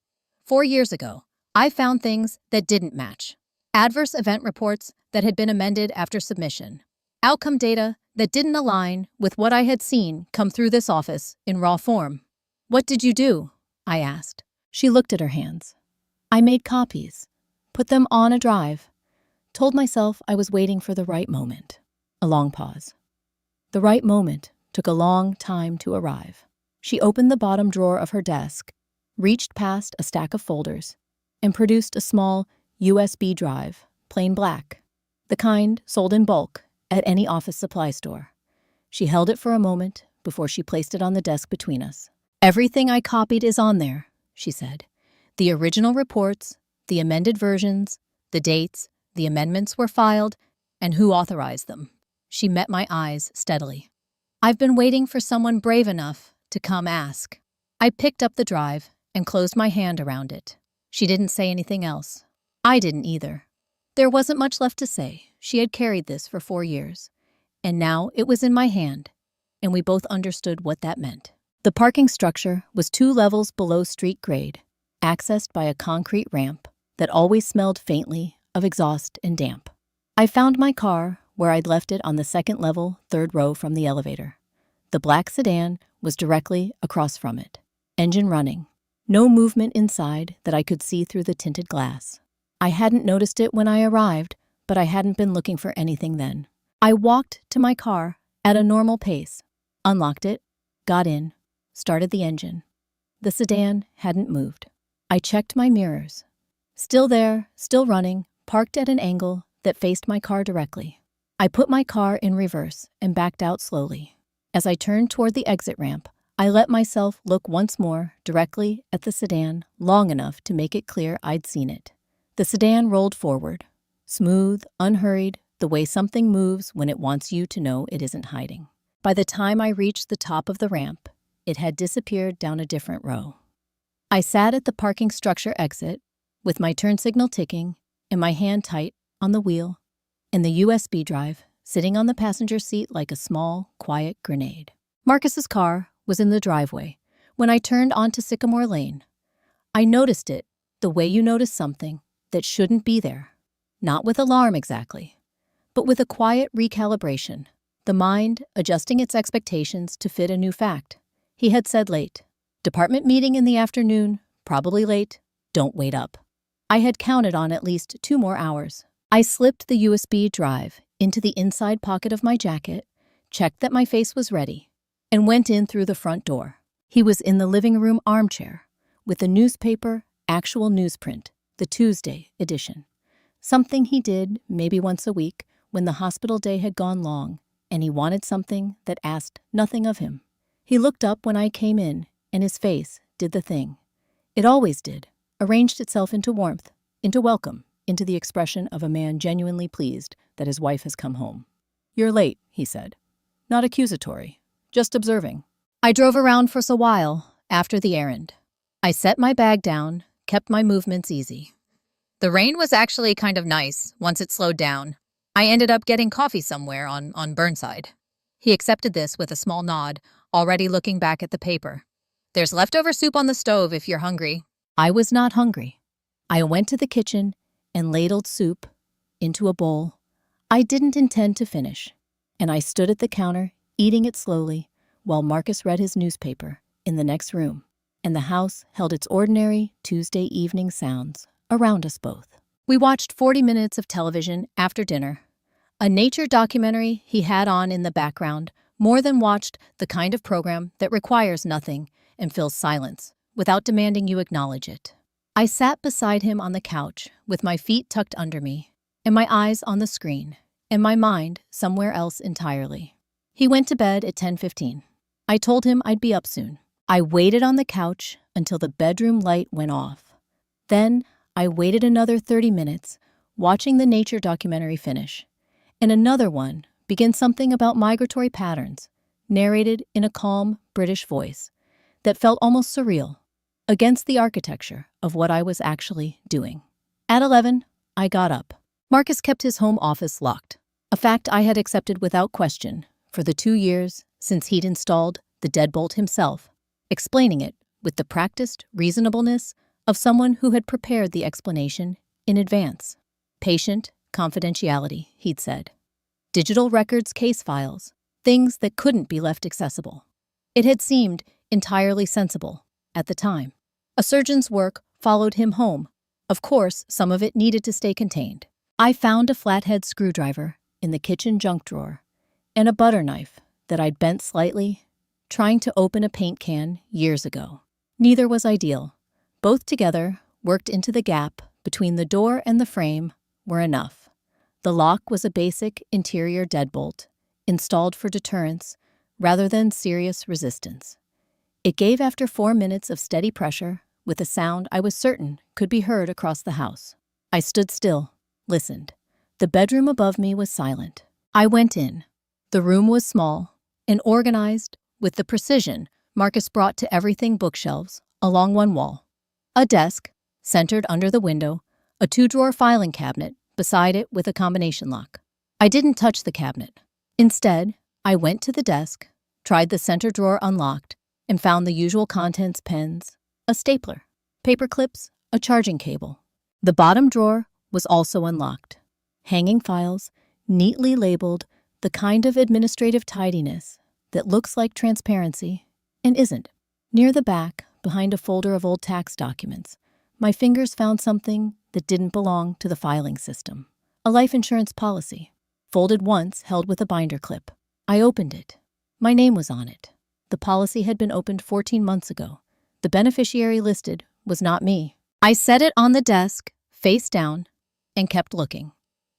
4 years ago, I found things that didn't match. Adverse event reports that had been amended after submission. Outcome data that didn't align with what I had seen come through this office in raw form. "What did you do?" I asked. She looked at her hands. "I made copies, put them on a drive, told myself I was waiting for the right moment." A long pause. The right moment took a long time to arrive. She opened the bottom drawer of her desk, reached past a stack of folders, and produced a small USB drive, plain black, the kind sold in bulk at any office supply store. She held it for a moment before she placed it on the desk between us. "Everything I copied is on there," she said. "The original reports, the amended versions, the dates, the amendments were filed, and who authorized them." She met my eyes steadily. "I've been waiting for someone brave enough to come ask." I picked up the drive and closed my hand around it. She didn't say anything else. I didn't either. There wasn't much left to say. She had carried this for 4 years, and now it was in my hand, and we both understood what that meant. The parking structure was 2 levels below street grade, accessed by a concrete ramp that always smelled faintly of exhaust and damp. I found my car where I'd left it on the 2nd level, 3rd row from the elevator. The black sedan was directly across from it, engine running. No movement inside that I could see through the tinted glass. I hadn't noticed it when I arrived, but I hadn't been looking for anything then. I walked to my car at a normal pace, unlocked it, got in, started the engine. The sedan hadn't moved. I checked my mirrors. Still there, still running, parked at an angle that faced my car directly. I put my car in reverse and backed out slowly. As I turned toward the exit ramp, I let myself look once more directly at the sedan long enough to make it clear I'd seen it. The sedan rolled forward, smooth, unhurried, the way something moves when it wants you to know it isn't hiding. By the time I reached the top of the ramp, it had disappeared down a different row. I sat at the parking structure exit with my turn signal ticking and my hand tight on the wheel and the USB drive sitting on the passenger seat like a small, quiet grenade. Marcus's car was in the driveway when I turned onto Sycamore Lane. I noticed it the way you notice something that shouldn't be there. Not with alarm exactly, but with a quiet recalibration, the mind adjusting its expectations to fit a new fact. He had said late. Department meeting in the afternoon, probably late, don't wait up. I had counted on at least 2 more hours. I slipped the USB drive into the inside pocket of my jacket, checked that my face was ready, and went in through the front door. He was in the living room armchair with the newspaper, actual newsprint, the Tuesday edition. Something he did maybe once a week when the hospital day had gone long and he wanted something that asked nothing of him. He looked up when I came in and his face did the thing. It always did, arranged itself into warmth, into welcome, into the expression of a man genuinely pleased that his wife has come home. "You're late," he said. Not accusatory, just observing. I drove around for a while after the errand. I set my bag down, kept my movements easy. The rain was actually kind of nice once it slowed down. I ended up getting coffee somewhere on Burnside. He accepted this with a small nod, already looking back at the paper. There's leftover soup on the stove if you're hungry. I was not hungry. I went to the kitchen and ladled soup into a bowl I didn't intend to finish, and I stood at the counter eating it slowly while Marcus read his newspaper in the next room, and the house held its ordinary Tuesday evening sounds around us both. We watched 40 minutes of television after dinner, a nature documentary he had on in the background, more than watched the kind of program that requires nothing and fills silence without demanding you acknowledge it. I sat beside him on the couch with my feet tucked under me and my eyes on the screen and my mind somewhere else entirely. He went to bed at 10:15. I told him I'd be up soon. I waited on the couch until the bedroom light went off. Then I waited another 30 minutes, watching the nature documentary finish, and another one begin something about migratory patterns, narrated in a calm British voice that felt almost surreal, against the architecture of what I was actually doing. At 11, I got up. Marcus kept his home office locked, a fact I had accepted without question for the 2 years since he'd installed the deadbolt himself, explaining it with the practiced reasonableness of someone who had prepared the explanation in advance. Patient confidentiality, he'd said. Digital records, case files, things that couldn't be left accessible. It had seemed entirely sensible at the time. A surgeon's work followed him home. Of course, some of it needed to stay contained. I found a flathead screwdriver in the kitchen junk drawer and a butter knife that I'd bent slightly, trying to open a paint can years ago. Neither was ideal. Both together, worked into the gap between the door and the frame, were enough. The lock was a basic interior deadbolt, installed for deterrence rather than serious resistance. It gave after 4 minutes of steady pressure, with a sound I was certain could be heard across the house. I stood still, listened. The bedroom above me was silent. I went in. The room was small and organized with the precision Marcus brought to everything: bookshelves along one wall, a desk centered under the window, a 2-drawer filing cabinet beside it with a combination lock. I didn't touch the cabinet. Instead, I went to the desk, tried the center drawer unlocked, and found the usual contents: pens, a stapler, paper clips, a charging cable. The bottom drawer was also unlocked. Hanging files, neatly labeled, the kind of administrative tidiness that looks like transparency and isn't. Near the back, behind a folder of old tax documents, my fingers found something that didn't belong to the filing system. A life insurance policy, folded once, held with a binder clip. I opened it. My name was on it. The policy had been opened 14 months ago. The beneficiary listed was not me. I set it on the desk, face down, and kept looking.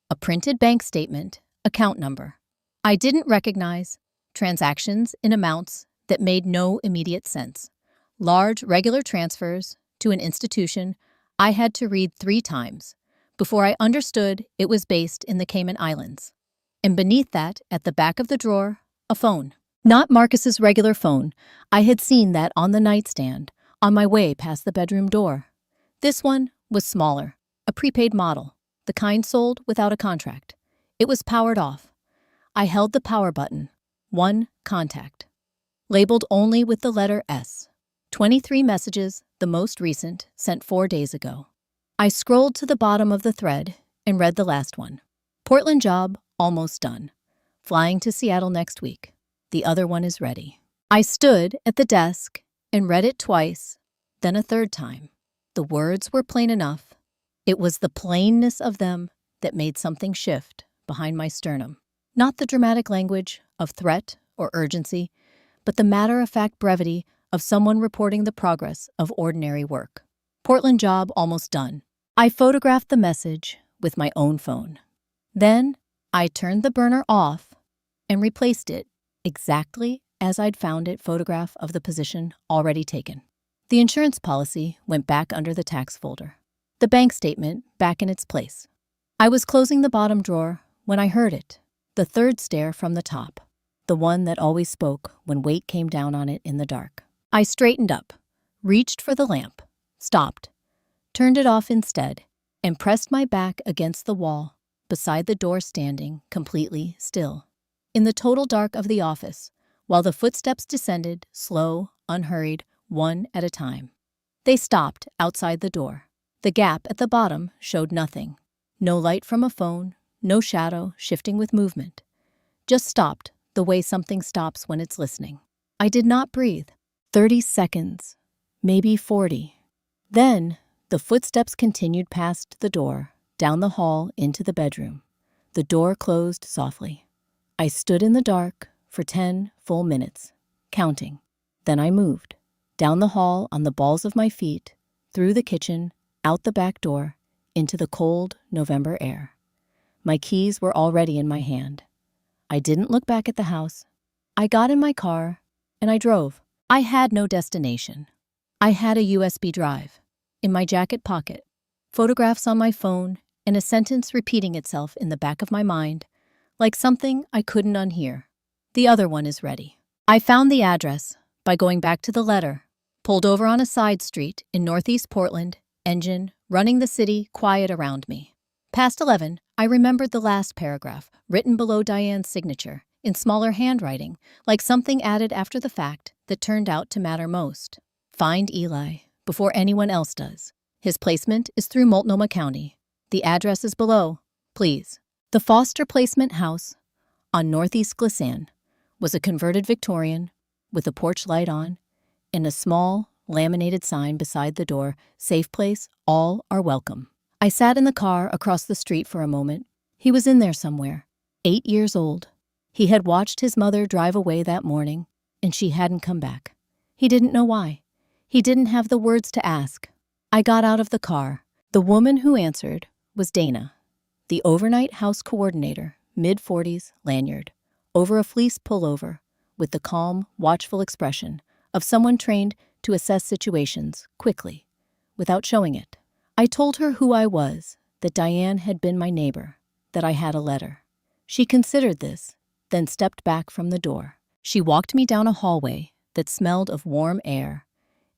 A printed bank statement, account number. I didn't recognize transactions in amounts that made no immediate sense. Large, regular transfers to an institution I had to read 3 times before I understood it was based in the Cayman Islands. And beneath that, at the back of the drawer, a phone. Not Marcus's regular phone. I had seen that on the nightstand on my way past the bedroom door. This one was smaller, a prepaid model, the kind sold without a contract. It was powered off. I held the power button. 1 contact. Labeled only with the letter S. 23 messages, the most recent, sent 4 days ago. I scrolled to the bottom of the thread and read the last one. Portland job almost done. Flying to Seattle next week. The other one is ready. I stood at the desk and read it twice, then a third time. The words were plain enough. It was the plainness of them that made something shift behind my sternum. Not the dramatic language of threat or urgency, but the matter-of-fact brevity of someone reporting the progress of ordinary work. Portland job almost done. I photographed the message with my own phone. Then I turned the burner off and replaced it exactly as I'd found it, photograph of the position already taken. The insurance policy went back under the tax folder. The bank statement back in its place. I was closing the bottom drawer when I heard it, the third stare from the top, the one that always spoke when weight came down on it in the dark. I straightened up, reached for the lamp, stopped, turned it off instead, and pressed my back against the wall, beside the door standing completely still. In the total dark of the office, while the footsteps descended, slow, unhurried, one at a time. They stopped outside the door. The gap at the bottom showed nothing. No light from a phone, no shadow shifting with movement. Just stopped, the way something stops when it's listening. I did not breathe. 30 seconds, maybe 40. Then, the footsteps continued past the door, down the hall into the bedroom. The door closed softly. I stood in the dark for 10 full minutes, counting. Then I moved, down the hall on the balls of my feet, through the kitchen, out the back door, into the cold November air. My keys were already in my hand. I didn't look back at the house. I got in my car, and I drove. I had no destination. I had a USB drive in my jacket pocket, photographs on my phone, and a sentence repeating itself in the back of my mind, like something I couldn't unhear. The other one is ready. I found the address by going back to the letter, pulled over on a side street in Northeast Portland, engine running the city quiet around me. Past 11, I remembered the last paragraph, written below Diane's signature, in smaller handwriting, like something added after the fact that turned out to matter most. Find Eli before anyone else does. His placement is through Multnomah County. The address is below, please. The Foster Placement House on Northeast Glissant was a converted Victorian with a porch light on and a small, laminated sign beside the door, "Safe place, all are welcome." I sat in the car across the street for a moment. He was in there somewhere, 8 years old. He had watched his mother drive away that morning, and she hadn't come back. He didn't know why. He didn't have the words to ask. I got out of the car. The woman who answered was Dana, the overnight house coordinator, mid-40s, lanyard, over a fleece pullover, with the calm, watchful expression of someone trained to assess situations quickly, without showing it. I told her who I was, that Diane had been my neighbor, that I had a letter. She considered this, then stepped back from the door. She walked me down a hallway that smelled of warm air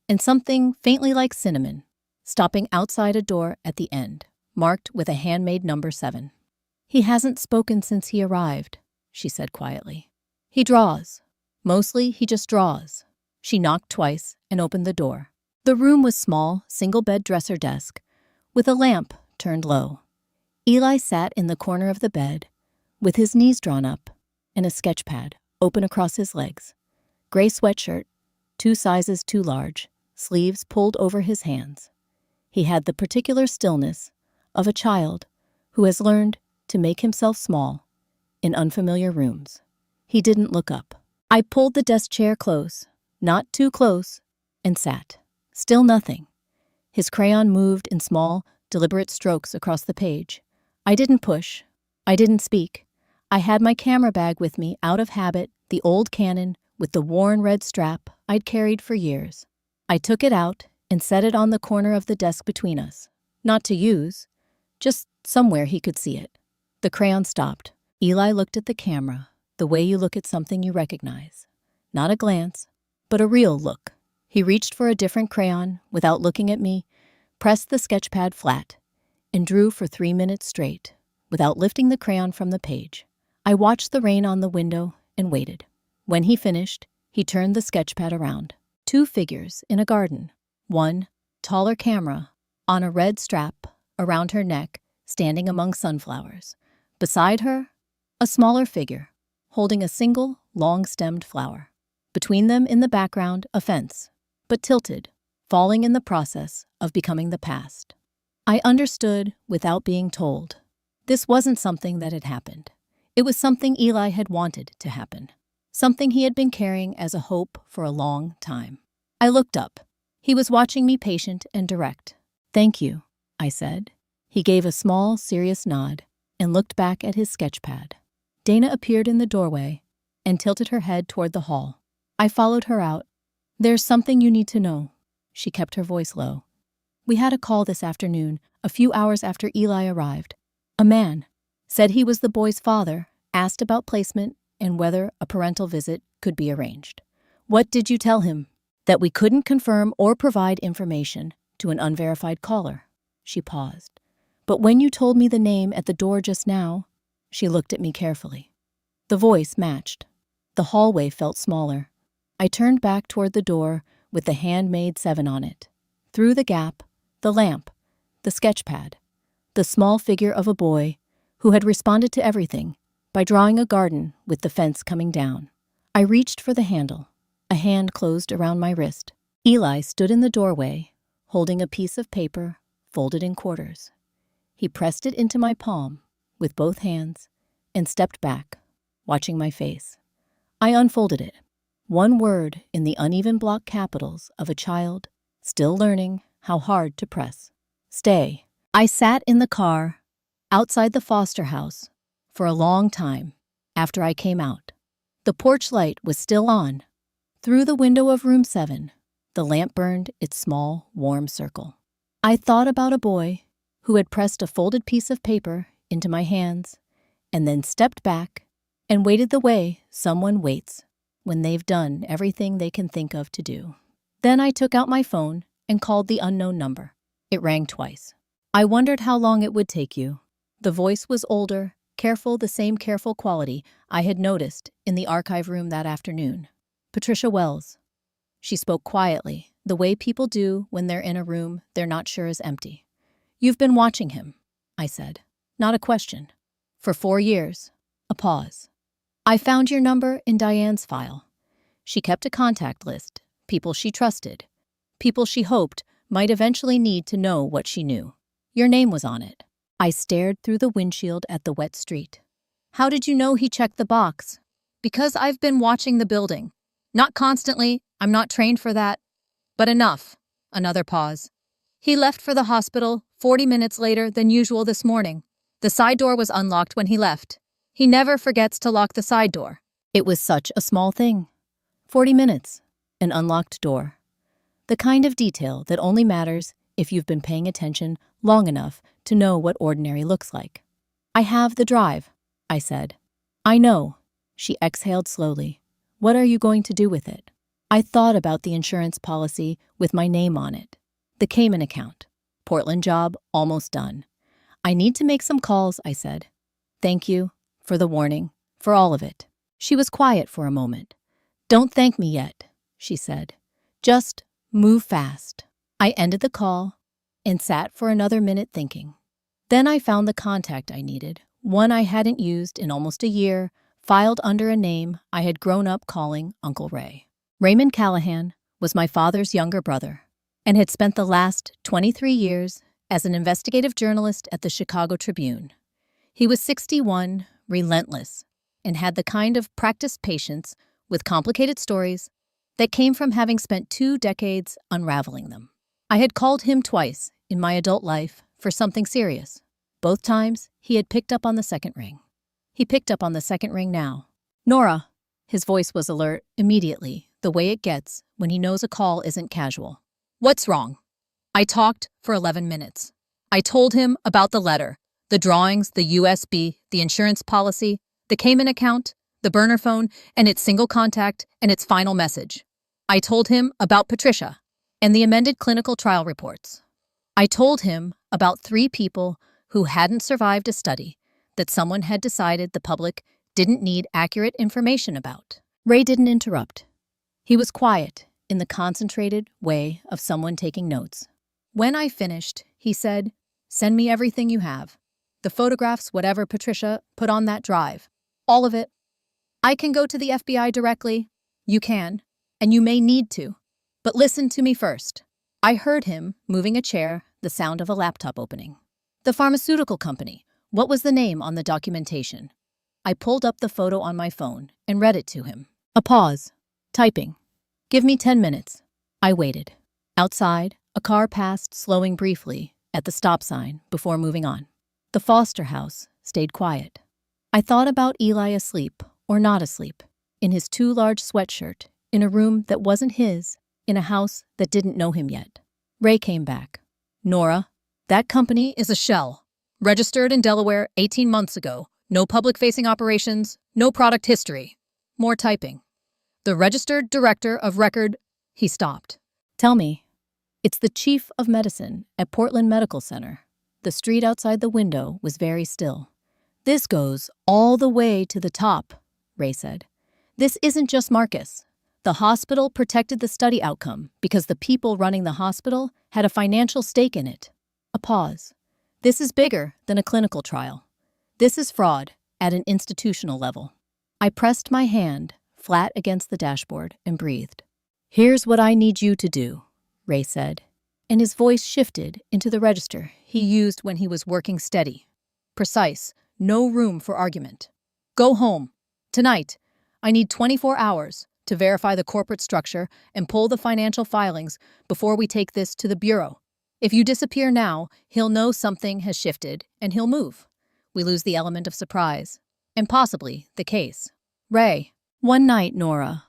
and something faintly like cinnamon, stopping outside a door at the end, marked with a handmade number 7. "He hasn't spoken since he arrived," she said quietly. "He draws. Mostly he just draws." She knocked twice and opened the door. The room was small, single-bed dresser desk, with a lamp turned low. Eli sat in the corner of the bed, with his knees drawn up and a sketch pad open across his legs. Gray sweatshirt, 2 sizes too large, sleeves pulled over his hands. He had the particular stillness of a child who has learned to make himself small in unfamiliar rooms. He didn't look up. I pulled the desk chair close, not too close, and sat. Still nothing. His crayon moved in small, deliberate strokes across the page. I didn't push. I didn't speak. I had my camera bag with me out of habit, the old Canon with the worn red strap I'd carried for years. I took it out and set it on the corner of the desk between us. Not to use, just somewhere he could see it. The crayon stopped. Eli looked at the camera, the way you look at something you recognize. Not a glance, but a real look. He reached for a different crayon without looking at me, pressed the sketch pad flat, and drew for 3 minutes straight, without lifting the crayon from the page. I watched the rain on the window and waited. When he finished, he turned the sketch pad around. 2 figures in a garden. One, taller camera, on a red strap around her neck, standing among sunflowers. Beside her, a smaller figure, holding a single, long-stemmed flower. Between them in the background, a fence, but tilted, falling in the process of becoming the past. I understood without being told. This wasn't something that had happened. It was something Eli had wanted to happen. Something he had been carrying as a hope for a long time. I looked up. He was watching me, patient and direct. "Thank you," I said. He gave a small, serious nod and looked back at his sketch pad. Dana appeared in the doorway and tilted her head toward the hall. I followed her out. "There's something you need to know." She kept her voice low. "We had a call this afternoon, a few hours after Eli arrived. A man said he was the boy's father, asked about placement and whether a parental visit could be arranged." "What did you tell him?" "That we couldn't confirm or provide information to an unverified caller." She paused. But when you told me the name at the door just now, she looked at me carefully. The voice matched. The hallway felt smaller. I turned back toward the door with the handmade 7 on it. Through the gap, the lamp, the sketch pad, the small figure of a boy who had responded to everything by drawing a garden with the fence coming down. I reached for the handle. A hand closed around my wrist. Eli stood in the doorway, holding a piece of paper folded in quarters. He pressed it into my palm with both hands and stepped back, watching my face. I unfolded it. One word in the uneven block capitals of a child still learning how hard to press. Stay. I sat in the car outside the Foster house for a long time after I came out. The porch light was still on. Through the window of room 7, the lamp burned its small, warm circle. I thought about a boy who had pressed a folded piece of paper into my hands and then stepped back and waited the way someone waits when they've done everything they can think of to do. Then I took out my phone and called the unknown number. It rang twice. I wondered how long it would take you. The voice was older, careful, the same careful quality I had noticed in the archive room that afternoon. Patricia Wells. She spoke quietly, the way people do when they're in a room they're not sure is empty. You've been watching him, I said. Not a question. For 4 years. A pause. I found your number in Diane's file. She kept a contact list, people she trusted, people she hoped might eventually need to know what she knew. Your name was on it. I stared through the windshield at the wet street. How did you know he checked the box? Because I've been watching the building. Not constantly, I'm not trained for that. But enough. Another pause. He left for the hospital 40 minutes later than usual this morning. The side door was unlocked when he left. He never forgets to lock the side door. It was such a small thing. 40 minutes. An unlocked door. The kind of detail that only matters if you've been paying attention long enough to know what ordinary looks like. I have the drive, I said. I know. She exhaled slowly. What are you going to do with it? I thought about the insurance policy with my name on it. The Cayman account. Portland job almost done. I need to make some calls, I said. Thank you for the warning, for all of it. She was quiet for a moment. Don't thank me yet, she said. Just move fast. I ended the call and sat for another minute thinking. Then I found the contact I needed, one I hadn't used in almost a year, filed under a name I had grown up calling Uncle Ray. Raymond Callahan was my father's younger brother and had spent the last 23 years as an investigative journalist at the Chicago Tribune. He was 61, relentless, and had the kind of practiced patience with complicated stories that came from having spent 2 decades unraveling them. I had called him twice in my adult life for something serious. Both times, he had picked up on the second ring. He picked up on the second ring now. Nora. His voice was alert immediately, the way it gets when he knows a call isn't casual. What's wrong? I talked for 11 minutes. I told him about the letter, the drawings, the USB, the insurance policy, the Cayman account, the burner phone, and its single contact and its final message. I told him about Patricia and the amended clinical trial reports. I told him about 3 people who hadn't survived a study that someone had decided the public didn't need accurate information about. Ray didn't interrupt. He was quiet in the concentrated way of someone taking notes. When I finished, he said, "Send me everything you have. The photographs, whatever Patricia put on that drive. All of it. I can go to the FBI directly. You can, and you may need to. But listen to me first." I heard him moving a chair, the sound of a laptop opening. The pharmaceutical company. What was the name on the documentation? I pulled up the photo on my phone and read it to him. A pause. Typing. Give me 10 minutes. I waited. Outside, a car passed, slowing briefly at the stop sign before moving on. The Foster house stayed quiet. I thought about Eli asleep or not asleep, in his too large sweatshirt, in a room that wasn't his, in a house that didn't know him yet. Ray came back. Nora, that company is a shell. Registered in Delaware 18 months ago. No public-facing operations, no product history. More typing. The registered director of record. He stopped. Tell me. It's the chief of medicine at Portland Medical Center. The street outside the window was very still. "This goes all the way to the top," Ray said. "This isn't just Marcus. The hospital protected the study outcome because the people running the hospital had a financial stake in it." A pause. "This is bigger than a clinical trial. This is fraud at an institutional level." I pressed my hand flat against the dashboard and breathed. "Here's what I need you to do," Ray said, and his voice shifted into the register he used when he was working steady. Precise, no room for argument. "Go home. Tonight. I need 24 hours to verify the corporate structure and pull the financial filings before we take this to the bureau. If you disappear now, he'll know something has shifted and he'll move. We lose the element of surprise, and possibly the case." "Ray, one night, Nora.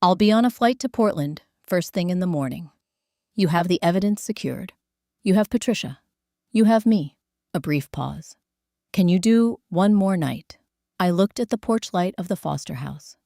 I'll be on a flight to Portland first thing in the morning. You have the evidence secured. You have Patricia. You have me." A brief pause. "Can you do one more night?" I looked at the porch light of the Foster house.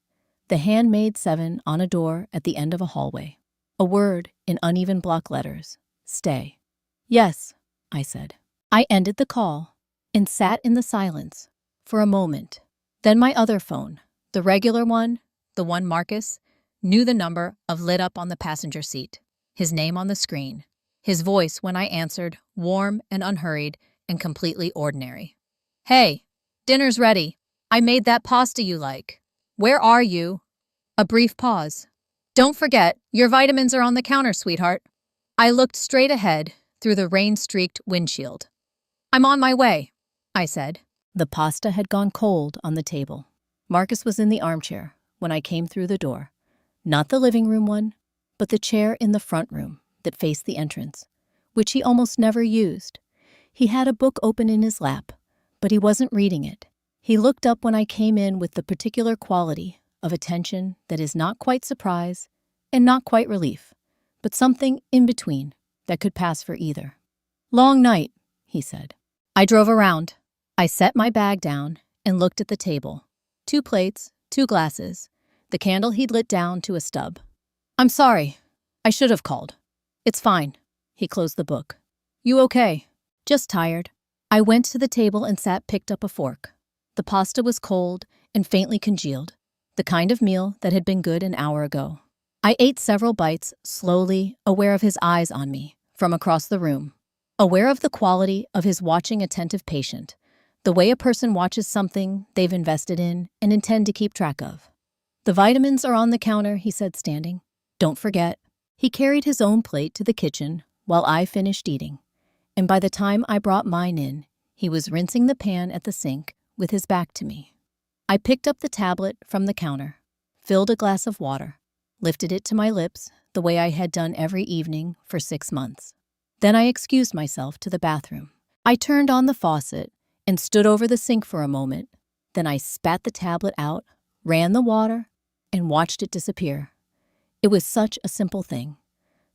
The handmade 7 on a door at the end of a hallway. A word in uneven block letters. "Stay." "Yes," I said. I ended the call and sat in the silence for a moment. Then my other phone, the regular one, the one Marcus knew the number of, lit up on the passenger seat. His name on the screen. His voice when I answered, warm and unhurried and completely ordinary. "Hey, dinner's ready. I made that pasta you like. Where are you?" A brief pause. "Don't forget, your vitamins are on the counter, sweetheart." I looked straight ahead through the rain-streaked windshield. "I'm on my way," I said. The pasta had gone cold on the table. Marcus was in the armchair when I came through the door. Not the living room one, but the chair in the front room that faced the entrance, which he almost never used. He had a book open in his lap, but he wasn't reading it. He looked up when I came in with the particular quality of attention that is not quite surprise and not quite relief, but something in between that could pass for either. "Long night," he said. I drove around. I set my bag down and looked at the table. 2 plates, 2 glasses, the candle he'd lit down to a stub. "I'm sorry. I should have called." "It's fine." He closed the book. "You okay?" "Just tired." I went to the table and picked up a fork. The pasta was cold and faintly congealed, the kind of meal that had been good an hour ago. I ate several bites, slowly, aware of his eyes on me, from across the room. Aware of the quality of his watching attentive patient, the way a person watches something they've invested in and intend to keep track of. "The vitamins are on the counter," he said, standing. "Don't forget." He carried his own plate to the kitchen while I finished eating, and by the time I brought mine in, he was rinsing the pan at the sink with his back to me. I picked up the tablet from the counter, filled a glass of water, lifted it to my lips the way I had done every evening for 6 months. Then I excused myself to the bathroom. I turned on the faucet and stood over the sink for a moment. Then I spat the tablet out, ran the water, and watched it disappear. It was such a simple thing,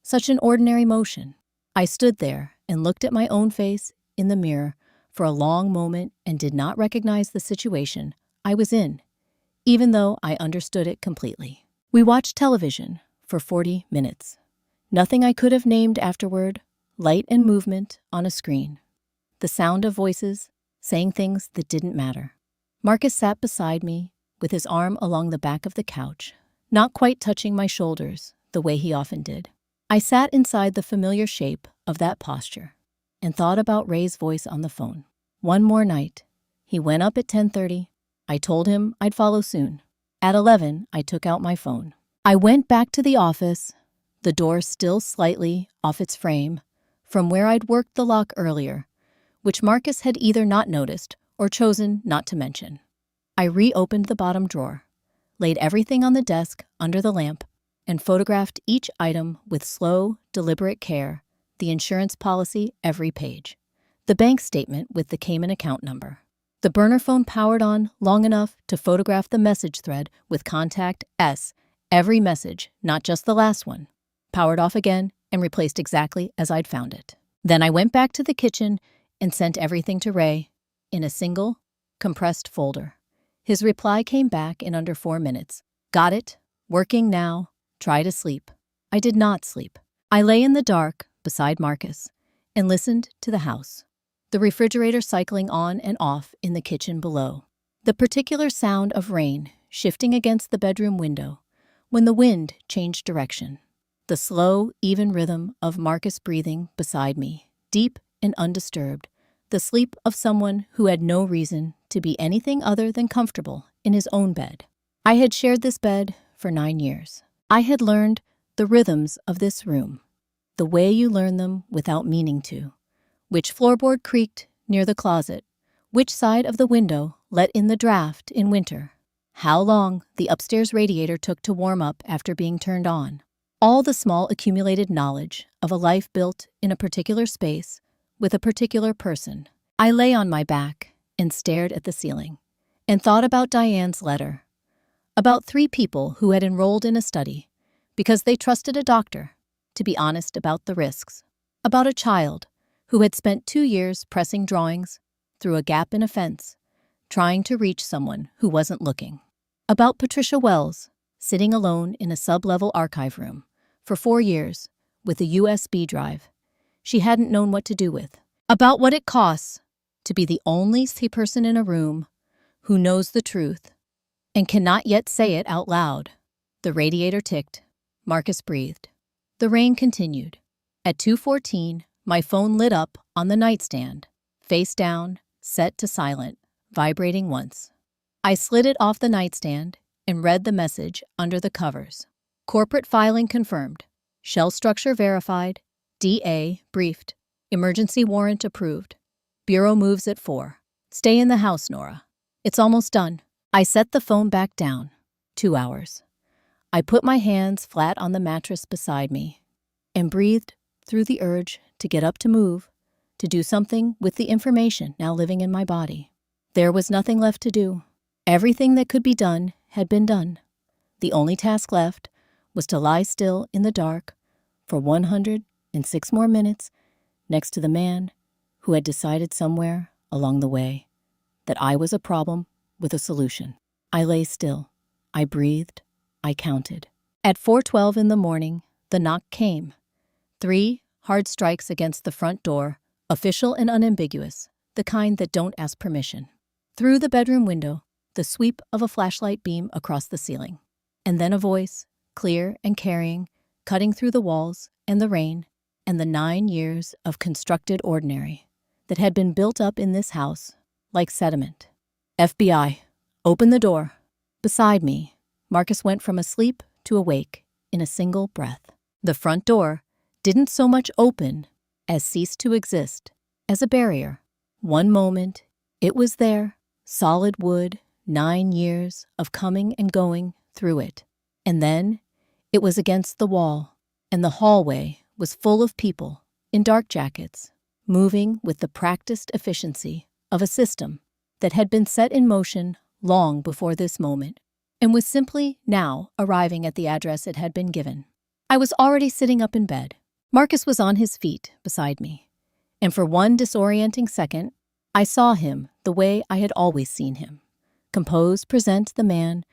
such an ordinary motion. I stood there and looked at my own face in the mirror for a long moment and did not recognize the situation I was in, even though I understood it completely. We watched television for 40 minutes. Nothing I could have named afterward, light and movement on a screen. The sound of voices saying things that didn't matter. Marcus sat beside me with his arm along the back of the couch, not quite touching my shoulders the way he often did. I sat inside the familiar shape of that posture and thought about Ray's voice on the phone. One more night. He went up at 10:30. I told him I'd follow soon. At 11, I took out my phone. I went back to the office, the door still slightly off its frame, from where I'd worked the lock earlier, which Marcus had either not noticed or chosen not to mention. I reopened the bottom drawer, laid everything on the desk under the lamp, and photographed each item with slow, deliberate care, the insurance policy every page, the bank statement with the Cayman account number. The burner phone powered on long enough to photograph the message thread with contact S, every message, not just the last one. Powered off again and replaced exactly as I'd found it. Then I went back to the kitchen and sent everything to Ray in a single, compressed folder. His reply came back in under 4 minutes. "Got it. Working now. Try to sleep." I did not sleep. I lay in the dark beside Marcus and listened to the house. the refrigerator cycling on and off in the kitchen below, the particular sound of rain shifting against the bedroom window when the wind changed direction, the slow, even rhythm of Marcus breathing beside me, deep and undisturbed, the sleep of someone who had no reason to be anything other than comfortable in his own bed. I had shared this bed for 9 years. I had learned the rhythms of this room, the way you learn them without meaning to. Which floorboard creaked near the closet, which side of the window let in the draft in winter, how long the upstairs radiator took to warm up after being turned on. All the small accumulated knowledge of a life built in a particular space with a particular person. I lay on my back and stared at the ceiling and thought about Diane's letter, about 3 people who had enrolled in a study because they trusted a doctor to be honest about the risks, about a child who had spent 2 years pressing drawings through a gap in a fence, trying to reach someone who wasn't looking, about Patricia Wells sitting alone in a sub-level archive room for 4 years with a USB drive she hadn't known what to do with, about what it costs to be the only person in a room who knows the truth and cannot yet say it out loud. The radiator ticked. Marcus breathed. The rain continued. At 2:14, my phone lit up on the nightstand, face down, set to silent, vibrating once. I slid it off the nightstand and read the message under the covers. Corporate filing confirmed. Shell structure verified. DA briefed. Emergency warrant approved. Bureau moves at 4. Stay in the house, Nora. It's almost done. I set the phone back down. 2 hours. I put my hands flat on the mattress beside me and breathed through the urge to get up to move, to do something with the information now living in my body. There was nothing left to do. Everything that could be done had been done. The only task left was to lie still in the dark for 106 more minutes next to the man who had decided somewhere along the way that I was a problem with a solution. I lay still. I breathed. I counted. At 4:12 in the morning, the knock came. 3 hard strikes against the front door, official and unambiguous, the kind that don't ask permission. Through the bedroom window, the sweep of a flashlight beam across the ceiling. And then a voice, clear and carrying, cutting through the walls and the rain and the 9 years of constructed ordinary that had been built up in this house like sediment. FBI, open the door. Beside me, Marcus went from asleep to awake in a single breath. The front door didn't so much open as cease to exist as a barrier. One moment, it was there, solid wood, 9 years of coming and going through it. And then it was against the wall, and the hallway was full of people in dark jackets, moving with the practiced efficiency of a system that had been set in motion long before this moment and was simply now arriving at the address it had been given. I was already sitting up in bed. Marcus was on his feet beside me, and for one disorienting second, I saw him the way I had always seen him, composed, present, the man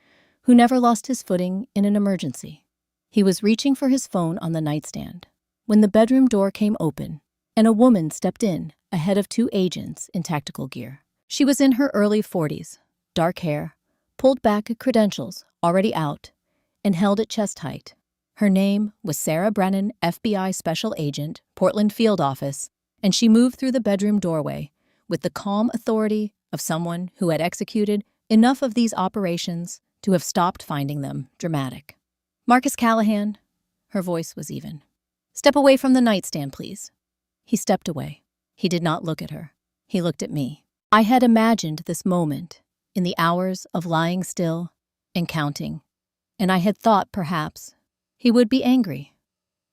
who never lost his footing in an emergency. He was reaching for his phone on the nightstand when the bedroom door came open and a woman stepped in ahead of 2 agents in tactical gear. She was in her early 40s, dark hair, pulled back, credentials already out, and held at chest height. Her name was Sarah Brennan, FBI Special Agent, Portland Field Office, and she moved through the bedroom doorway with the calm authority of someone who had executed enough of these operations to have stopped finding them dramatic. Marcus Callahan, her voice was even. Step away from the nightstand, please. He stepped away. He did not look at her. He looked at me. I had imagined this moment in the hours of lying still and counting, and I had thought perhaps he would be angry.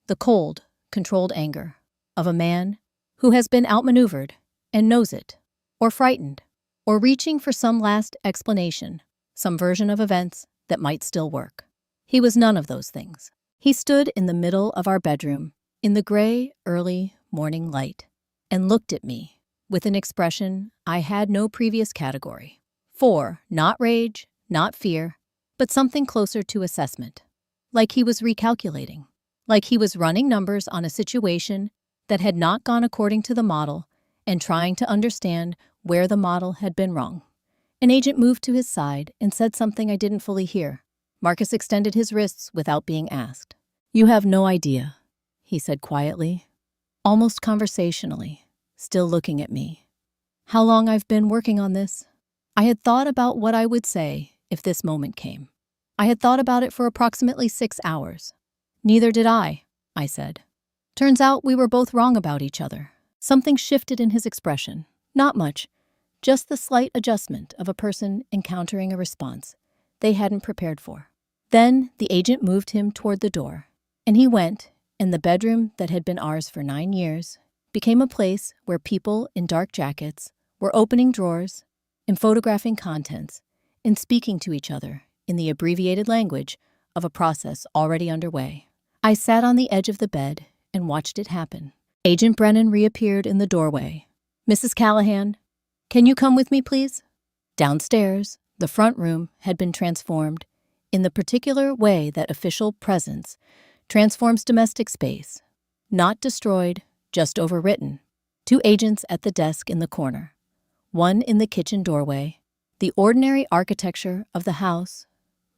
The cold, controlled anger of a man who has been outmaneuvered and knows it, or frightened, or reaching for some last explanation, some version of events that might still work. He was none of those things. He stood in the middle of our bedroom, in the gray, early morning light, and looked at me with an expression I had no previous category for, not rage, not fear, but something closer to assessment. Like he was recalculating, like he was running numbers on a situation that had not gone according to the model and trying to understand where the model had been wrong. An agent moved to his side and said something I didn't fully hear. Marcus extended his wrists without being asked. "You have no idea," he said quietly, almost conversationally, still looking at me. "How long I've been working on this?" I had thought about what I would say if this moment came. I had thought about it for approximately 6 hours. "Neither did I said. Turns out we were both wrong about each other. Something shifted in his expression. Not much, just the slight adjustment of a person encountering a response they hadn't prepared for. Then the agent moved him toward the door, and he went, and the bedroom that had been ours for 9 years became a place where people in dark jackets were opening drawers and photographing contents and speaking to each other in the abbreviated language of a process already underway. I sat on the edge of the bed and watched it happen. Agent Brennan reappeared in the doorway. "Mrs. Callahan, can you come with me, please?" Downstairs, the front room had been transformed in the particular way that official presence transforms domestic space. Not destroyed, just overwritten. 2 agents at the desk in the corner. 1 in the kitchen doorway. The ordinary architecture of the house,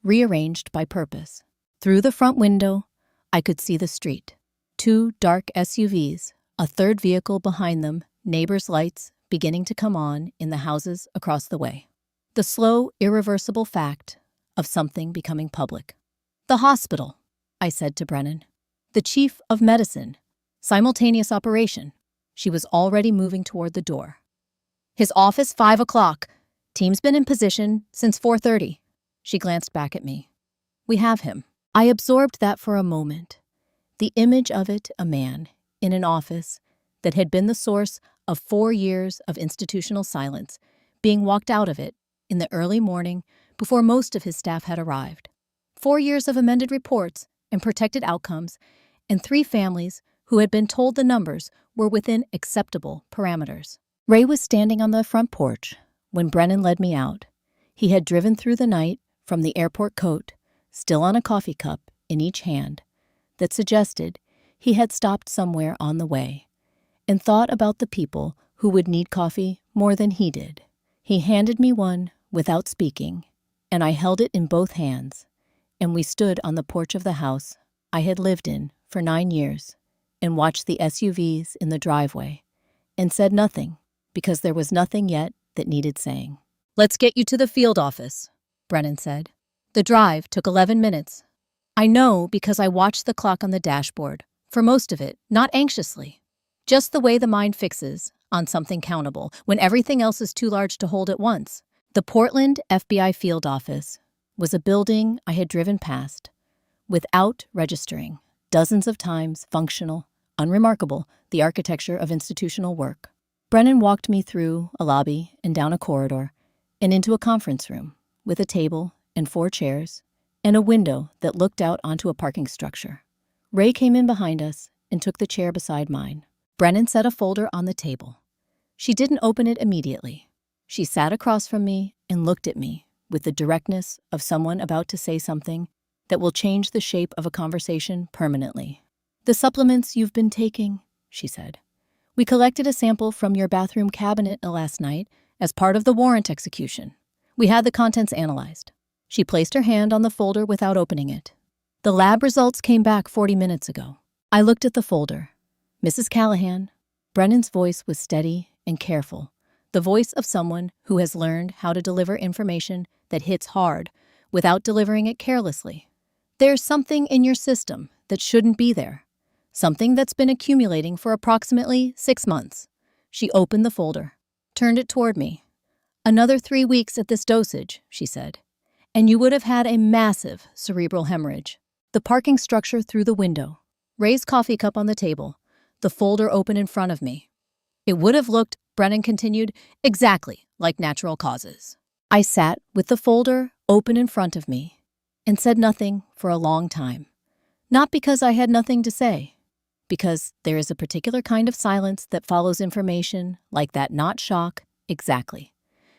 rearranged by purpose. Through the front window, I could see the street. 2 dark SUVs, a third vehicle behind them, neighbors' lights beginning to come on in the houses across the way. The slow, irreversible fact of something becoming public. "The hospital," I said to Brennan. "The chief of medicine. Simultaneous operation." She was already moving toward the door. "His office 5 o'clock. Team's been in position since 4:30. She glanced back at me. "We have him." I absorbed that for a moment. The image of it, a man, in an office that had been the source of 4 years of institutional silence, being walked out of it in the early morning before most of his staff had arrived. 4 years of amended reports and protected outcomes, and 3 families who had been told the numbers were within acceptable parameters. Ray was standing on the front porch when Brennan led me out. He had driven through the night from the airport coat, still on a coffee cup in each hand, that suggested he had stopped somewhere on the way and thought about the people who would need coffee more than he did. He handed me one without speaking, and I held it in both hands, and we stood on the porch of the house I had lived in for 9 years and watched the SUVs in the driveway and said nothing because there was nothing yet that needed saying. "Let's get you to the field office," Brennan said. The drive took 11 minutes. I know because I watched the clock on the dashboard, for most of it, not anxiously. Just the way the mind fixes on something countable when everything else is too large to hold at once. The Portland FBI field office was a building I had driven past, without registering, dozens of times, functional, unremarkable, the architecture of institutional work. Brennan walked me through a lobby and down a corridor and into a conference room with a table and 4 chairs, and a window that looked out onto a parking structure. Ray came in behind us and took the chair beside mine. Brennan set a folder on the table. She didn't open it immediately. She sat across from me and looked at me with the directness of someone about to say something that will change the shape of a conversation permanently. "The supplements you've been taking," she said. "We collected a sample from your bathroom cabinet last night as part of the warrant execution. We had the contents analyzed." She placed her hand on the folder without opening it. "The lab results came back 40 minutes ago." I looked at the folder. "Mrs. Callahan." Brennan's voice was steady and careful, the voice of someone who has learned how to deliver information that hits hard without delivering it carelessly. "There's something in your system that shouldn't be there. Something that's been accumulating for approximately 6 months." She opened the folder, turned it toward me. "Another 3 weeks at this dosage," she said, "and you would have had a massive cerebral hemorrhage." The parking structure through the window, Ray's coffee cup on the table, the folder open in front of me. "It would have looked," Brennan continued, "exactly like natural causes." I sat with the folder open in front of me and said nothing for a long time. Not because I had nothing to say, because there is a particular kind of silence that follows information like that, not shock, exactly.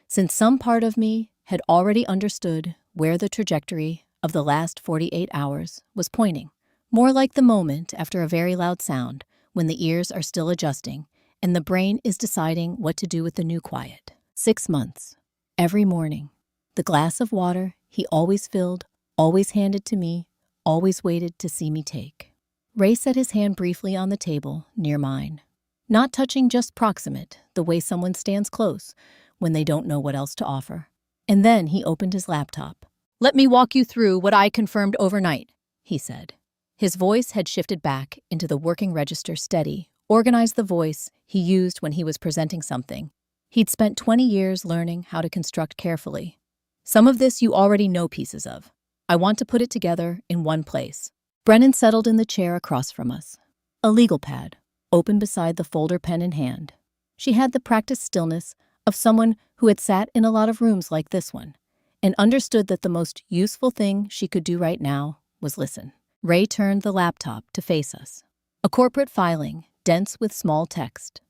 Since some part of me had already understood where the trajectory of the last 48 hours was pointing, more like the moment after a very loud sound when the ears are still adjusting and the brain is deciding what to do with the new quiet. 6 months. Every morning. The glass of water he always filled, always handed to me, always waited to see me take. Ray set his hand briefly on the table near mine. Not touching, just proximate, the way someone stands close when they don't know what else to offer. And then he opened his laptop. "Let me walk you through what I confirmed overnight," he said. His voice had shifted back into the working register steady, organized the voice he used when he was presenting something. He'd spent 20 years learning how to construct carefully. "Some of this you already know pieces of. I want to put it together in one place." Brennan settled in the chair across from us. A legal pad, open beside the folder, pen in hand. She had the practiced stillness of someone who had sat in a lot of rooms like this one, and understood that the most useful thing she could do right now was listen. Ray turned the laptop to face us. A corporate filing, dense with small text.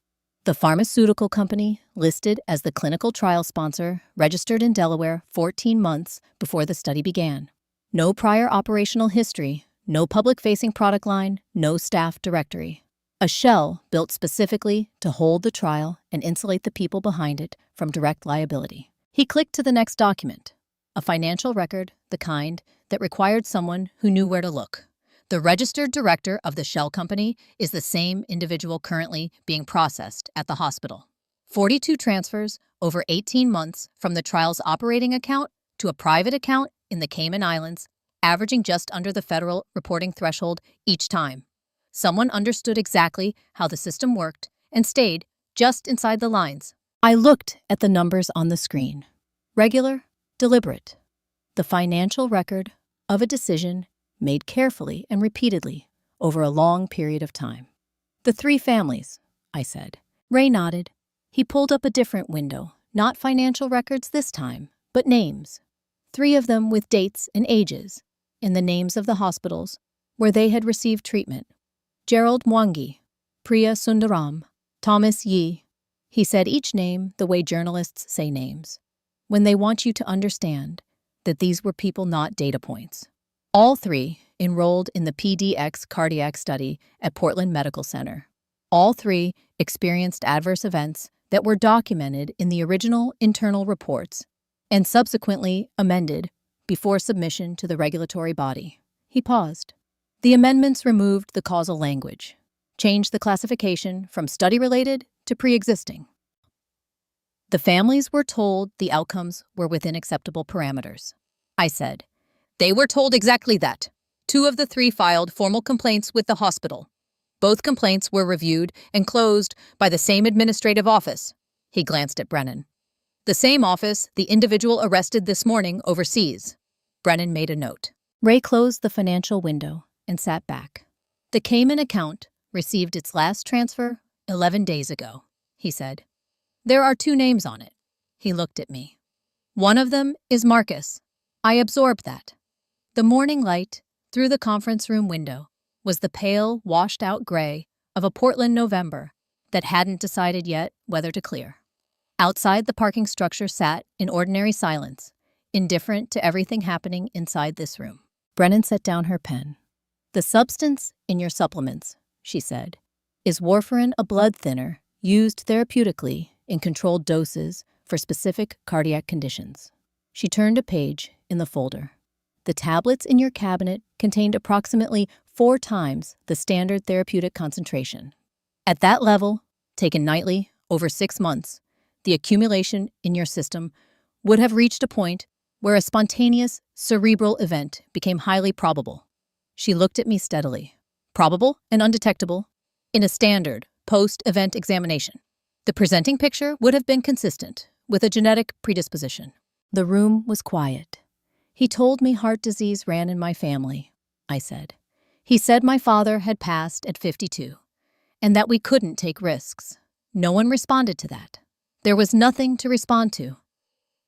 The pharmaceutical company, listed as the clinical trial sponsor, registered in Delaware 14 months before the study began. No prior operational history, no public-facing product line, no staff directory. A shell built specifically to hold the trial and insulate the people behind it from direct liability. He clicked to the next document. A financial record, the kind that required someone who knew where to look. The registered director of the shell company is the same individual currently being processed at the hospital. 42 transfers over 18 months from the trial's operating account to a private account in the Cayman Islands, averaging just under the federal reporting threshold each time. Someone understood exactly how the system worked and stayed just inside the lines. I looked at the numbers on the screen. Regular, deliberate. The financial record of a decision made carefully and repeatedly over a long period of time. "The 3 families," I said. Ray nodded. He pulled up a different window, not financial records this time, but names. 3 of them with dates and ages, and the names of the hospitals where they had received treatment. Gerald Mwangi, Priya Sundaram, Thomas Yi. He said each name the way journalists say names, when they want you to understand that these were people, not data points. All 3 enrolled in the PDX cardiac study at Portland Medical Center. All 3 experienced adverse events that were documented in the original internal reports and subsequently amended before submission to the regulatory body. He paused. The amendments removed the causal language, changed the classification from study-related to pre-existing. The families were told the outcomes were within acceptable parameters. I said, "They were told exactly that. 2 of the 3 filed formal complaints with the hospital. Both complaints were reviewed and closed by the same administrative office." He glanced at Brennan. "The same office the individual arrested this morning oversees." Brennan made a note. Ray closed the financial window and sat back. "The Cayman account received its last transfer 11 days ago," he said. "There are 2 names on it." He looked at me. "One of them is Marcus." I absorbed that. The morning light, through the conference room window, was the pale, washed-out gray of a Portland November that hadn't decided yet whether to clear. Outside, the parking structure sat in ordinary silence, indifferent to everything happening inside this room. Brennan set down her pen. "The substance in your supplements," she said, "is warfarin, a blood thinner used therapeutically in controlled doses for specific cardiac conditions." She turned a page in the folder. "The tablets in your cabinet contained approximately 4 times the standard therapeutic concentration. At that level, taken nightly over 6 months, the accumulation in your system would have reached a point where a spontaneous cerebral event became highly probable." She looked at me steadily. "Probable and undetectable in a standard post-event examination. The presenting picture would have been consistent with a genetic predisposition." The room was quiet. "He told me heart disease ran in my family," I said. "He said my father had passed at 52, and that we couldn't take risks." No one responded to that. There was nothing to respond to.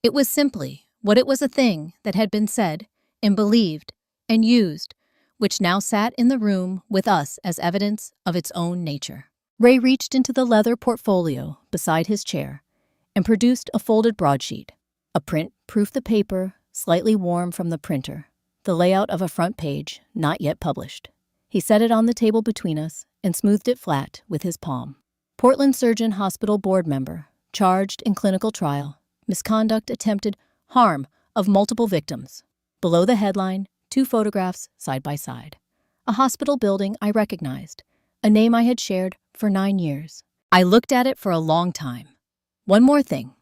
It was simply what it was, a thing that had been said and believed and used, which now sat in the room with us as evidence of its own nature. Ray reached into the leather portfolio beside his chair and produced a folded broadsheet. A print proofed the paper, slightly warm from the printer, the layout of a front page, not yet published. He set it on the table between us and smoothed it flat with his palm. Portland Surgeon Hospital board member, charged in clinical trial, misconduct attempted, harm of multiple victims. Below the headline, 2 photographs side by side. A hospital building I recognized, a name I had shared for 9 years. I looked at it for a long time. One more thing.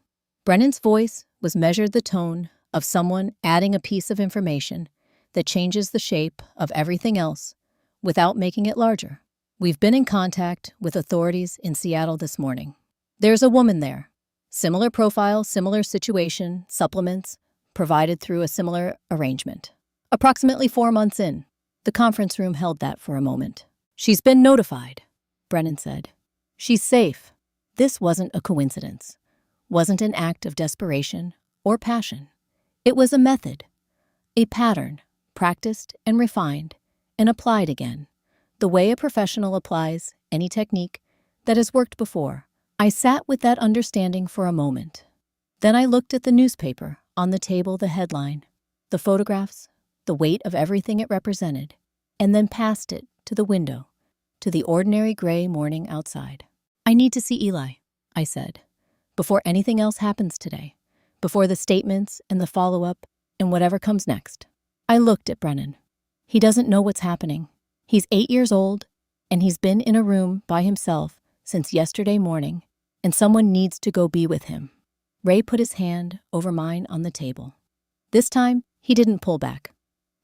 Brennan's voice was measured the tone of someone adding a piece of information that changes the shape of everything else without making it larger. We've been in contact with authorities in Seattle this morning. There's a woman there. Similar profile, similar situation, supplements, provided through a similar arrangement. Approximately 4 months in, the conference room held that for a moment. She's been notified, Brennan said. She's safe. This wasn't a coincidence, wasn't an act of desperation or passion. It was a method, a pattern, practiced and refined and applied again, the way a professional applies any technique that has worked before. I sat with that understanding for a moment. Then I looked at the newspaper, on the table the headline, the photographs, the weight of everything it represented, and then passed it to the window, to the ordinary gray morning outside. I need to see Eli, I said, before anything else happens today, before the statements and the follow-up and whatever comes next. I looked at Brennan. He doesn't know what's happening. He's 8 years old, and he's been in a room by himself since yesterday morning, and someone needs to go be with him. Ray put his hand over mine on the table. This time, he didn't pull back.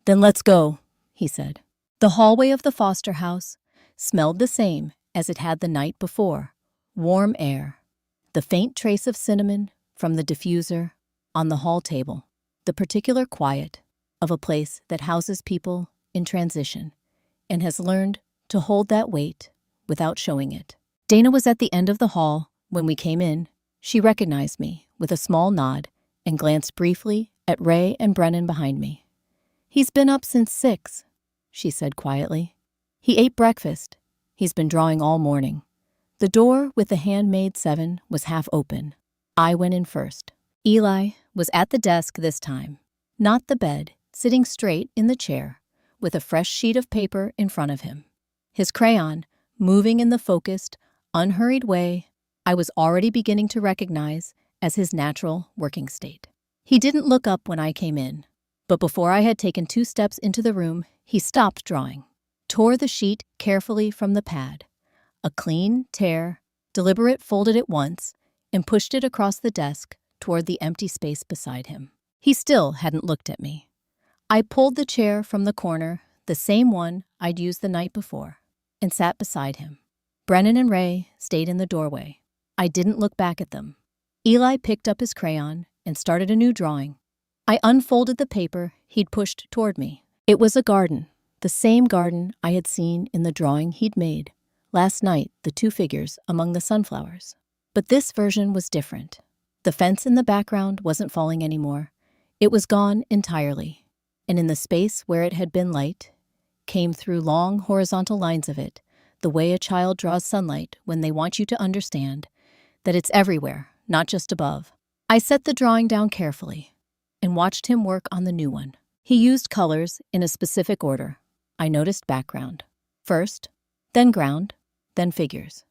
Then let's go, he said. The hallway of the foster house smelled the same as it had the night before. Warm air, the faint trace of cinnamon from the diffuser on the hall table, the particular quiet of a place that houses people in transition and has learned to hold that weight without showing it. Dana was at the end of the hall when we came in. She recognized me with a small nod and glanced briefly at Ray and Brennan behind me. He's been up since 6, she said quietly. He ate breakfast. He's been drawing all morning. The door with the handmade 7 was half open. I went in first. Eli was at the desk this time, not the bed, sitting straight in the chair with a fresh sheet of paper in front of him. His crayon moving in the focused, unhurried way I was already beginning to recognize as his natural working state. He didn't look up when I came in, but before I had taken 2 steps into the room, he stopped drawing, tore the sheet carefully from the pad, a clean tear, deliberate folded it once, and pushed it across the desk toward the empty space beside him. He still hadn't looked at me. I pulled the chair from the corner, the same one I'd used the night before, and sat beside him. Brennan and Ray stayed in the doorway. I didn't look back at them. Eli picked up his crayon and started a new drawing. I unfolded the paper he'd pushed toward me. It was a garden, the same garden I had seen in the drawing he'd made last night, the 2 figures among the sunflowers. But this version was different. The fence in the background wasn't falling anymore. It was gone entirely, and in the space where it had been light, came through long horizontal lines of it, the way a child draws sunlight when they want you to understand that it's everywhere, not just above. I set the drawing down carefully and watched him work on the new one. He used colors in a specific order. I noticed background first, then ground, then figures.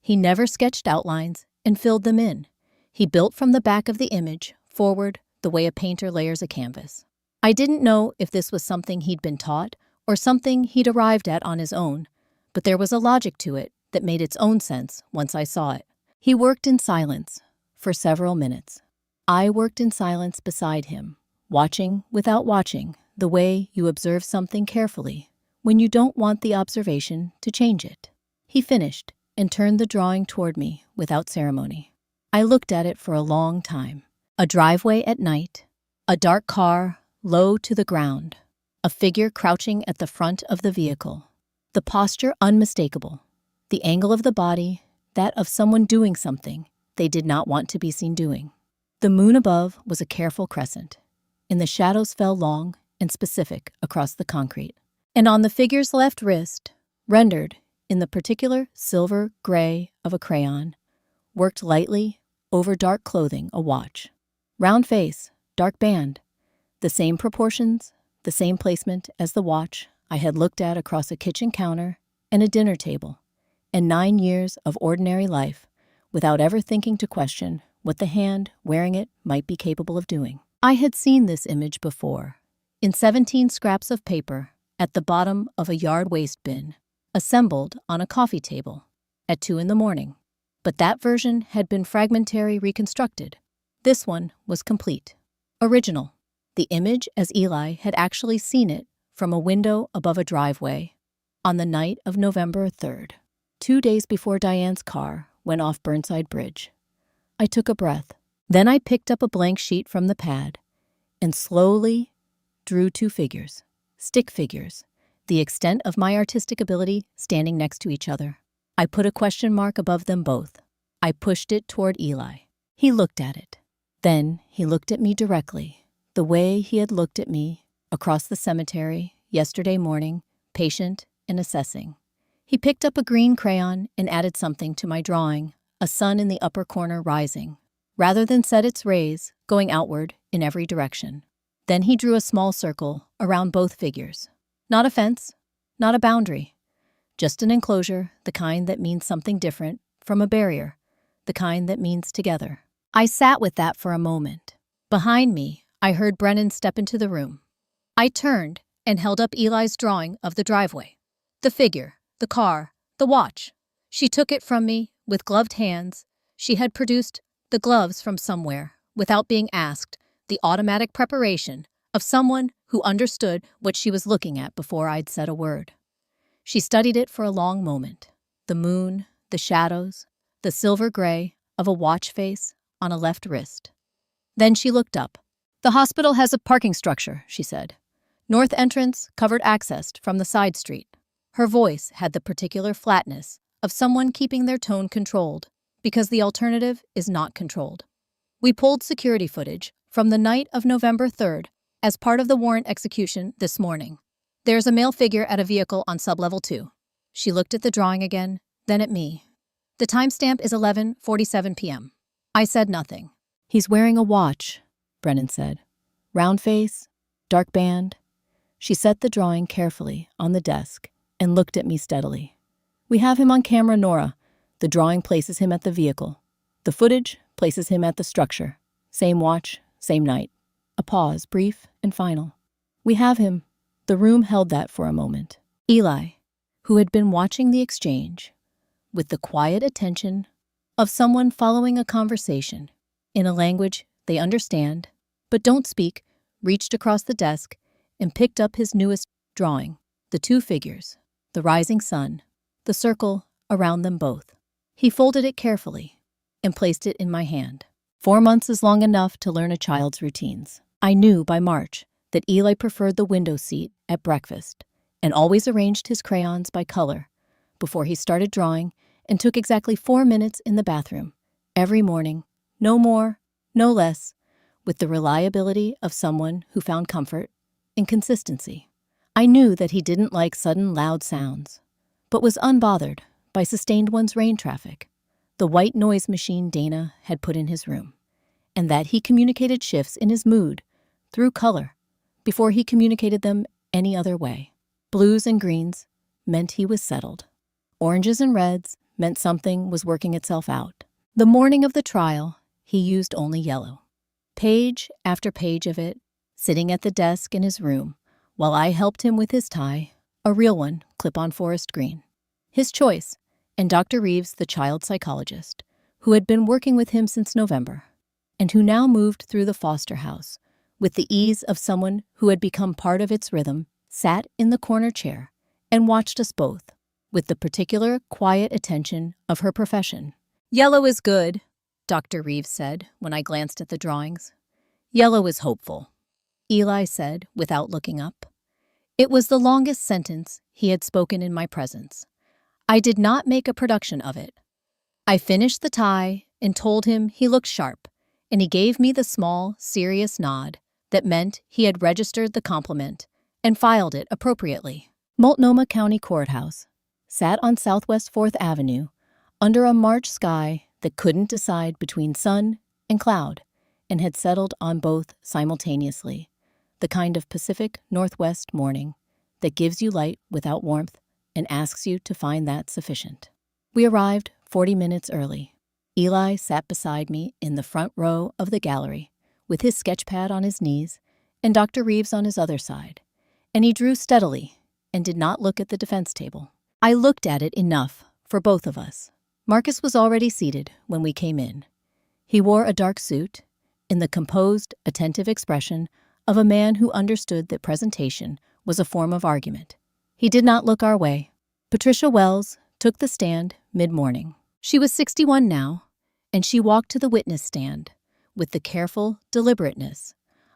He never sketched outlines and filled them in. He built from the back of the image forward the way a painter layers a canvas. I didn't know if this was something he'd been taught or something he'd arrived at on his own, but there was a logic to it that made its own sense once I saw it. He worked in silence for several minutes. I worked in silence beside him, watching without watching, the way you observe something carefully when you don't want the observation to change it. He finished and turned the drawing toward me without ceremony. I looked at it for a long time. A driveway at night, a dark car low to the ground, a figure crouching at the front of the vehicle. The posture unmistakable, the angle of the body, that of someone doing something they did not want to be seen doing. The moon above was a careful crescent, and the shadows fell long and specific across the concrete. And on the figure's left wrist, rendered in the particular silver gray of a crayon, worked lightly over dark clothing a watch. Round face, dark band, the same proportions, the same placement as the watch I had looked at across a kitchen counter and a dinner table, and 9 years of ordinary life without ever thinking to question what the hand wearing it might be capable of doing. I had seen this image before, in 17 scraps of paper at the bottom of a yard waste bin, assembled on a coffee table at 2 in the morning. But that version had been fragmentary reconstructed. This one was complete, original. The image as Eli had actually seen it from a window above a driveway on the night of November 3rd, 2 days before Diane's car went off Burnside Bridge. I took a breath. Then I picked up a blank sheet from the pad and slowly drew 2 figures, stick figures, the extent of my artistic ability standing next to each other. I put a question mark above them both. I pushed it toward Eli. He looked at it. Then he looked at me directly, the way he had looked at me across the cemetery yesterday morning, patient and assessing. He picked up a green crayon and added something to my drawing, a sun in the upper corner rising, rather than set its rays going outward in every direction. Then he drew a small circle around both figures. Not a fence, not a boundary, just an enclosure, the kind that means something different from a barrier, the kind that means together. I sat with that for a moment. Behind me, I heard Brennan step into the room. I turned and held up Eli's drawing of the driveway, the figure, the car, the watch. She took it from me with gloved hands. She had produced the gloves from somewhere without being asked, the automatic preparation of someone who understood what she was looking at before I'd said a word. She studied it for a long moment. The moon, the shadows, the silver gray of a watch face on a left wrist. Then she looked up. "The hospital has a parking structure," she said. "North entrance, covered access from the side street." Her voice had the particular flatness of someone keeping their tone controlled, because the alternative is not controlled. "We pulled security footage from the night of November 3rd as part of the warrant execution this morning. There's a male figure at a vehicle on sublevel 2. She looked at the drawing again, then at me. "The timestamp is 11:47 p.m. I said nothing. "He's wearing a watch," Brennan said. "Round face, dark band." She set the drawing carefully on the desk and looked at me steadily. "We have him on camera, Nora. The drawing places him at the vehicle. The footage places him at the structure. Same watch, same night." A pause, brief and final. "We have him." The room held that for a moment. Eli, who had been watching the exchange, with the quiet attention of someone following a conversation in a language they understand but don't speak, reached across the desk and picked up his newest drawing, the 2 figures, the rising sun, the circle around them both. He folded it carefully and placed it in my hand. 4 months is long enough to learn a child's routines. I knew by March that Eli preferred the window seat at breakfast and always arranged his crayons by color before he started drawing, and took exactly 4 minutes in the bathroom every morning, no more, no less, with the reliability of someone who found comfort in consistency. I knew that he didn't like sudden loud sounds, but was unbothered by sustained one's rain traffic, the white noise machine Dana had put in his room, and that he communicated shifts in his mood through color before he communicated them any other way. Blues and greens meant he was settled. Oranges and reds meant something was working itself out. The morning of the trial, he used only yellow. Page after page of it, sitting at the desk in his room, while I helped him with his tie, a real one, clip-on forest green. His choice, and Dr. Reeves, the child psychologist, who had been working with him since November, and who now moved through the foster house with the ease of someone who had become part of its rhythm, sat in the corner chair and watched us both, with the particular quiet attention of her profession. "Yellow is good," Dr. Reeves said when I glanced at the drawings. "Yellow is hopeful," Eli said without looking up. It was the longest sentence he had spoken in my presence. I did not make a production of it. I finished the tie and told him he looked sharp, and he gave me the small, serious nod that meant he had registered the compliment and filed it appropriately. Multnomah County Courthouse sat on Southwest 4th Avenue under a March sky that couldn't decide between sun and cloud and had settled on both simultaneously, the kind of Pacific Northwest morning that gives you light without warmth and asks you to find that sufficient. We arrived 40 minutes early. Eli sat beside me in the front row of the gallery, with his sketchpad on his knees and Dr. Reeves on his other side, and he drew steadily and did not look at the defense table. I looked at it enough for both of us. Marcus was already seated when we came in. He wore a dark suit, in the composed, attentive expression of a man who understood that presentation was a form of argument. He did not look our way. Patricia Wells took the stand mid-morning. She was 61 now, and she walked to the witness stand with the careful deliberateness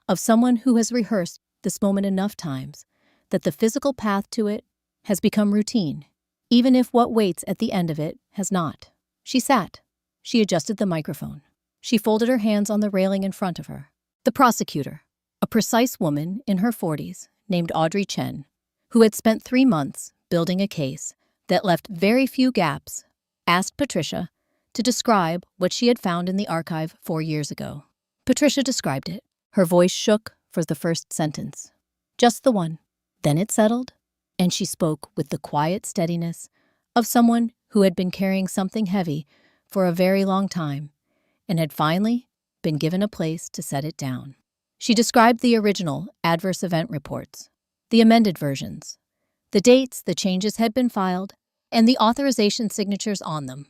of someone who has rehearsed this moment enough times that the physical path to it has become routine, even if what waits at the end of it has not. She sat. She adjusted the microphone. She folded her hands on the railing in front of her. The prosecutor, a precise woman in her 40s named Audrey Chen, who had spent 3 months building a case that left very few gaps, asked Patricia to describe what she had found in the archive 4 years ago. Patricia described it. Her voice shook for the first sentence. Just the one. Then it settled, and she spoke with the quiet steadiness of someone who had been carrying something heavy for a very long time and had finally been given a place to set it down. She described the original adverse event reports, the amended versions, the dates the changes had been filed, and the authorization signatures on them.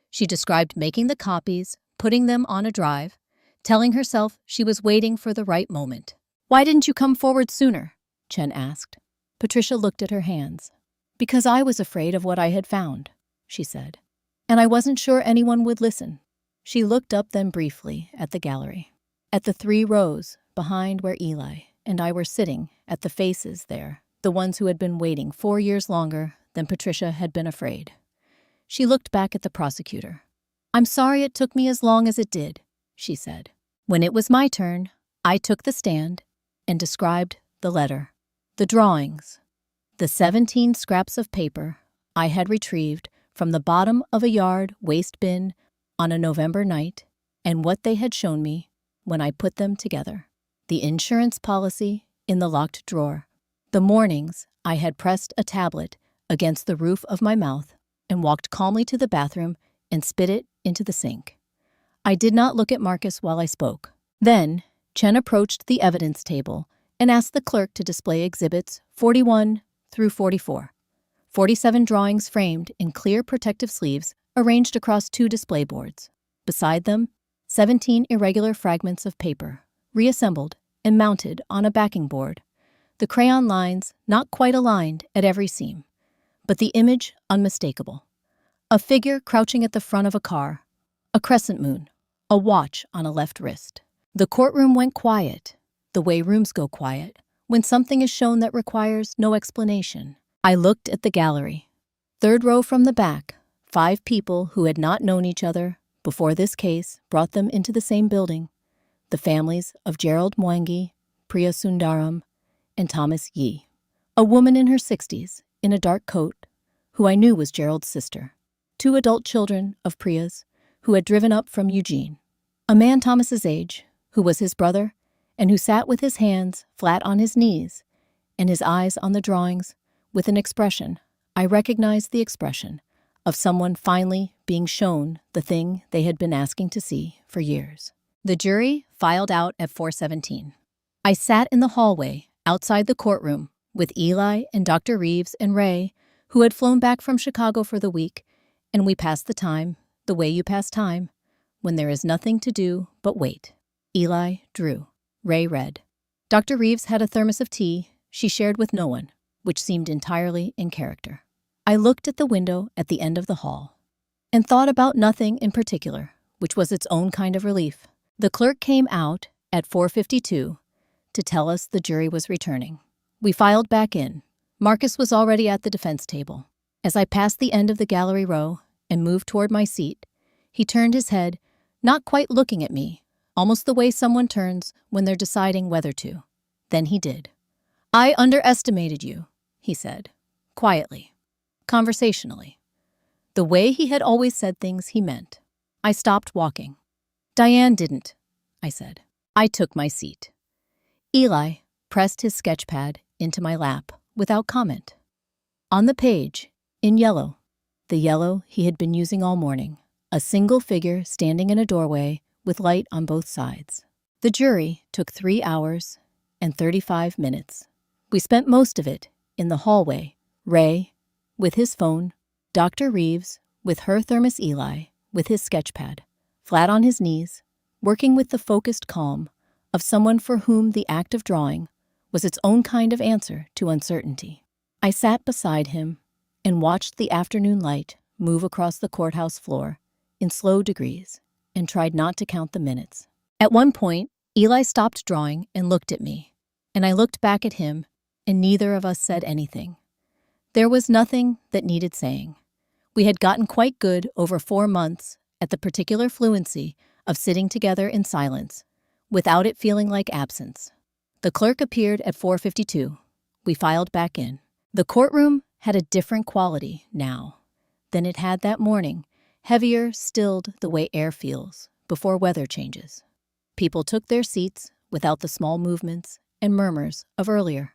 She described making the copies, putting them on a drive, telling herself she was waiting for the right moment. "Why didn't you come forward sooner?" Chen asked. Patricia looked at her hands. "Because I was afraid of what I had found," she said. "And I wasn't sure anyone would listen." She looked up then briefly at the gallery, at the 3 rows behind where Eli and I were sitting, at the faces there, the ones who had been waiting 4 years longer than Patricia had been afraid. She looked back at the prosecutor. "I'm sorry it took me as long as it did," she said. When it was my turn, I took the stand and described the letter, the drawings, the 17 scraps of paper I had retrieved from the bottom of a yard waste bin on a November night, and what they had shown me when I put them together. The insurance policy in the locked drawer. The mornings I had pressed a tablet against the roof of my mouth and walked calmly to the bathroom and spit it into the sink. I did not look at Marcus while I spoke. Then Chen approached the evidence table and asked the clerk to display exhibits 41 through 44. 47 drawings framed in clear protective sleeves arranged across 2 display boards. Beside them, 17 irregular fragments of paper, reassembled and mounted on a backing board, the crayon lines not quite aligned at every seam, but the image unmistakable. A figure crouching at the front of a car, a crescent moon, a watch on a left wrist. The courtroom went quiet, the way rooms go quiet when something is shown that requires no explanation. I looked at the gallery. 3rd row from the back, 5 people who had not known each other before this case brought them into the same building. The families of Gerald Mwangi, Priya Sundaram, and Thomas Yi. A woman in her 60s, in a dark coat, who I knew was Gerald's sister. 2 adult children of Priya's, who had driven up from Eugene. A man Thomas's age, who was his brother, and who sat with his hands flat on his knees and his eyes on the drawings with an expression, I recognized the expression, of someone finally being shown the thing they had been asking to see for years. The jury filed out at 4:17. I sat in the hallway outside the courtroom with Eli and Dr. Reeves and Ray, who had flown back from Chicago for the week, and we passed the time the way you pass time, when there is nothing to do but wait. Eli drew. Ray read. Dr. Reeves had a thermos of tea she shared with no one, which seemed entirely in character. I looked at the window at the end of the hall and thought about nothing in particular, which was its own kind of relief. The clerk came out at 4:52 to tell us the jury was returning. We filed back in. Marcus was already at the defense table. As I passed the end of the gallery row and moved toward my seat, he turned his head, not quite looking at me, almost the way someone turns when they're deciding whether to. Then he did. "I underestimated you," he said, quietly, conversationally, the way he had always said things he meant. I stopped walking. "Diane didn't," I said. I took my seat. Eli pressed his sketch pad into my lap without comment. On the page, in yellow, the yellow he had been using all morning, a single figure standing in a doorway with light on both sides. The jury took 3 hours and 35 minutes. We spent most of it in the hallway, Ray with his phone, Dr. Reeves with her thermos, Eli with his sketchpad, flat on his knees, working with the focused calm of someone for whom the act of drawing was its own kind of answer to uncertainty. I sat beside him and watched the afternoon light move across the courthouse floor in slow degrees and tried not to count the minutes. At one point, Eli stopped drawing and looked at me, and I looked back at him, and neither of us said anything. There was nothing that needed saying. We had gotten quite good over 4 months at the particular fluency of sitting together in silence, without it feeling like absence. The clerk appeared at 4:52. We filed back in. The courtroom had a different quality now than it had that morning, heavier, stilled the way air feels before weather changes. People took their seats without the small movements and murmurs of earlier.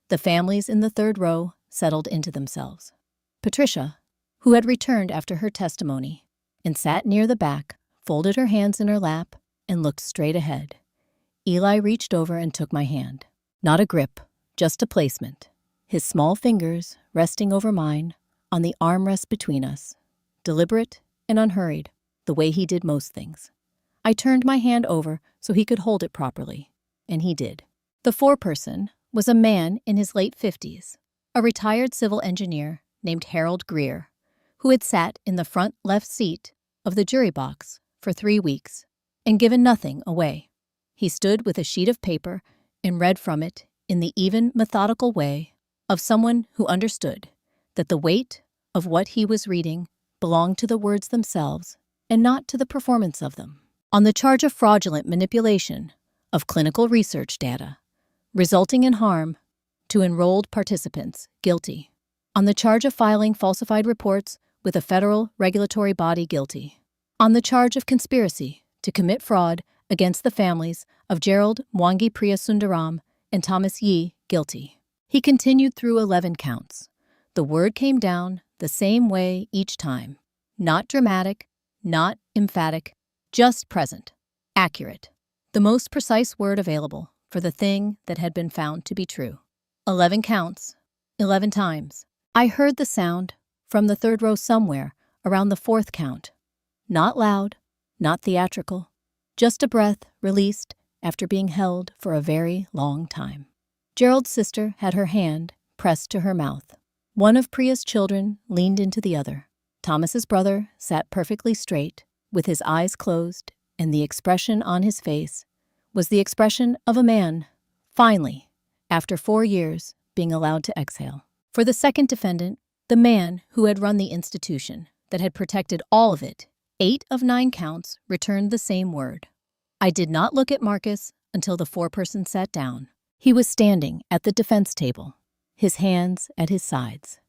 The families in the third row settled into themselves. Patricia, who had returned after her testimony and sat near the back, folded her hands in her lap and looked straight ahead. Eli reached over and took my hand. Not a grip, just a placement. His small fingers resting over mine on the armrest between us, deliberate and unhurried, the way he did most things. I turned my hand over so he could hold it properly, and he did. The foreperson was a man in his late 50s, a retired civil engineer named Harold Greer, who had sat in the front left seat of the jury box for 3 weeks and given nothing away. He stood with a sheet of paper and read from it in the even, methodical way of someone who understood that the weight of what he was reading belonged to the words themselves and not to the performance of them. On the charge of fraudulent manipulation of clinical research data, resulting in harm to enrolled participants, guilty. On the charge of filing falsified reports with a federal regulatory body, guilty. On the charge of conspiracy to commit fraud against the families of Gerald Mwangi Priyasundaram and Thomas Yee, guilty. He continued through 11 counts. The word came down the same way each time. Not dramatic, not emphatic, just present, accurate. The most precise word available for the thing that had been found to be true. 11 counts, 11 times. I heard the sound from the third row somewhere around the 4th count. Not loud, not theatrical, just a breath released after being held for a very long time. Gerald's sister had her hand pressed to her mouth. One of Priya's children leaned into the other. Thomas's brother sat perfectly straight, with his eyes closed, and the expression on his face was the expression of a man, finally, after 4 years, being allowed to exhale. For the second defendant, the man who had run the institution that had protected all of it, 8 of 9 counts returned the same word. I did not look at Marcus until the foreperson sat down. He was standing at the defense table, his hands at his sides,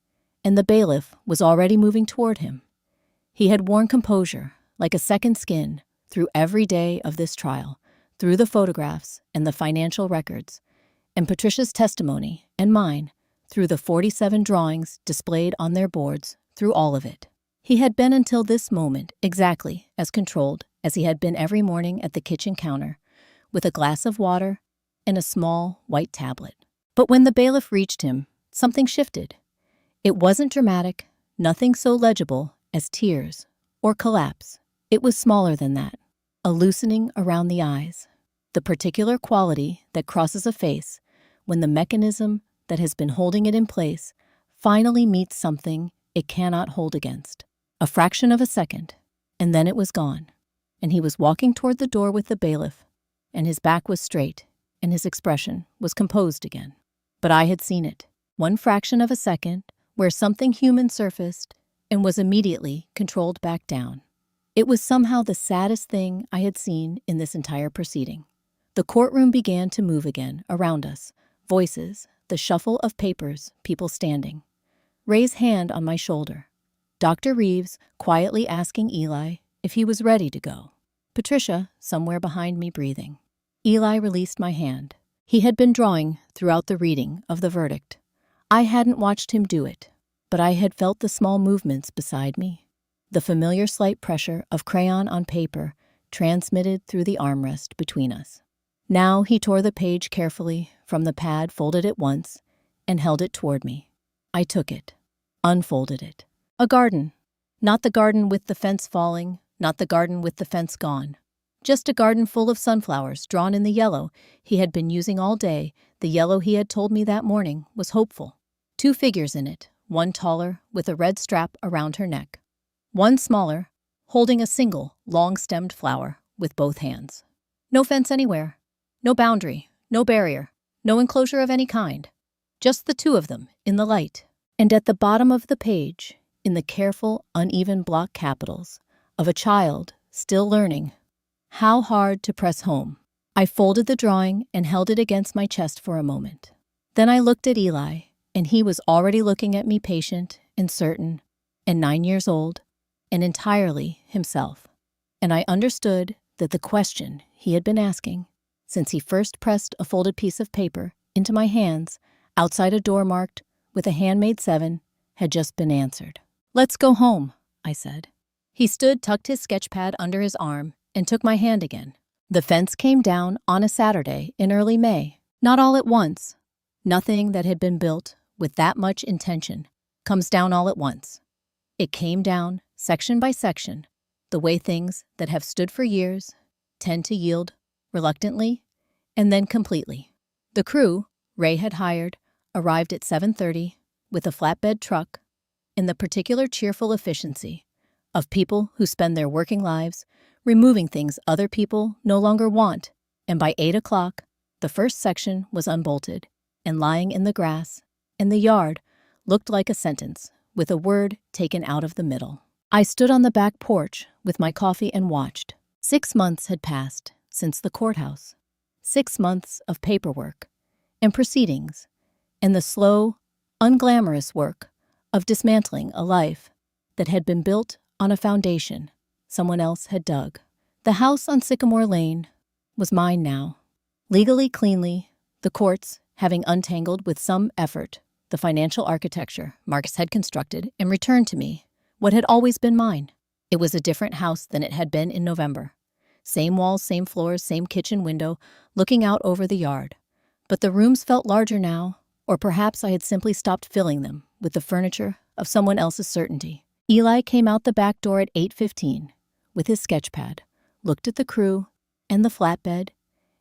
and the bailiff was already moving toward him. He had worn composure, like a second skin, through every day of this trial, through the photographs and the financial records, and Patricia's testimony and mine, through the 47 drawings displayed on their boards, through all of it. He had been until this moment exactly as controlled as he had been every morning at the kitchen counter, with a glass of water and a small white tablet. But when the bailiff reached him, something shifted. It wasn't dramatic, nothing so legible as tears or collapse. It was smaller than that, a loosening around the eyes, the particular quality that crosses a face when the mechanism that has been holding it in place finally meets something it cannot hold against. A fraction of a second, and then it was gone, and he was walking toward the door with the bailiff, and his back was straight, and his expression was composed again. But I had seen it, one fraction of a second, where something human surfaced and was immediately controlled back down. It was somehow the saddest thing I had seen in this entire proceeding. The courtroom began to move again around us, voices, the shuffle of papers, people standing. Ray's hand on my shoulder. Dr. Reeves quietly asking Eli if he was ready to go. Patricia somewhere behind me breathing. Eli released my hand. He had been drawing throughout the reading of the verdict. I hadn't watched him do it. but I had felt the small movements beside me, the familiar slight pressure of crayon on paper transmitted through the armrest between us. Now he tore the page carefully from the pad, folded it once, and held it toward me. I took it, unfolded it. A garden. Not the garden with the fence falling, not the garden with the fence gone. Just a garden full of sunflowers drawn in the yellow he had been using all day. The yellow he had told me that morning was hopeful. 2 figures in it, one taller with a red strap around her neck, one smaller, holding a single, long-stemmed flower with both hands. No fence anywhere, no boundary, no barrier, no enclosure of any kind. Just the 2 of them in the light. And at the bottom of the page, in the careful, uneven block capitals of a child still learning how hard to press home. I folded the drawing and held it against my chest for a moment. Then I looked at Eli, and he was already looking at me, patient and certain, and 9 years old, and entirely himself. And I understood that the question he had been asking, since he first pressed a folded piece of paper into my hands outside a door marked with a handmade 7, had just been answered. "Let's go home," I said. He stood, tucked his sketchpad under his arm, and took my hand again. The fence came down on a Saturday in early May, not all at once. Nothing that had been built with that much intention comes down all at once. It came down section by section, the way things that have stood for years tend to yield, reluctantly, and then completely. The crew Ray had hired arrived at 7:30 with a flatbed truck in the particular cheerful efficiency of people who spend their working lives removing things other people no longer want, and by 8 o'clock, the first section was unbolted and lying in the grass, and the yard looked like a sentence with a word taken out of the middle. I stood on the back porch with my coffee and watched. 6 months had passed since the courthouse. 6 months of paperwork and proceedings, and the slow, unglamorous work of dismantling a life that had been built on a foundation someone else had dug. The house on Sycamore Lane was mine now. Legally, cleanly, the courts having untangled with some effort the financial architecture Marcus had constructed and returned to me what had always been mine. It was a different house than it had been in November. Same walls, same floors, same kitchen window, looking out over the yard. But the rooms felt larger now, or perhaps I had simply stopped filling them with the furniture of someone else's certainty. Eli came out the back door at 8:15 with his sketchpad, looked at the crew and the flatbed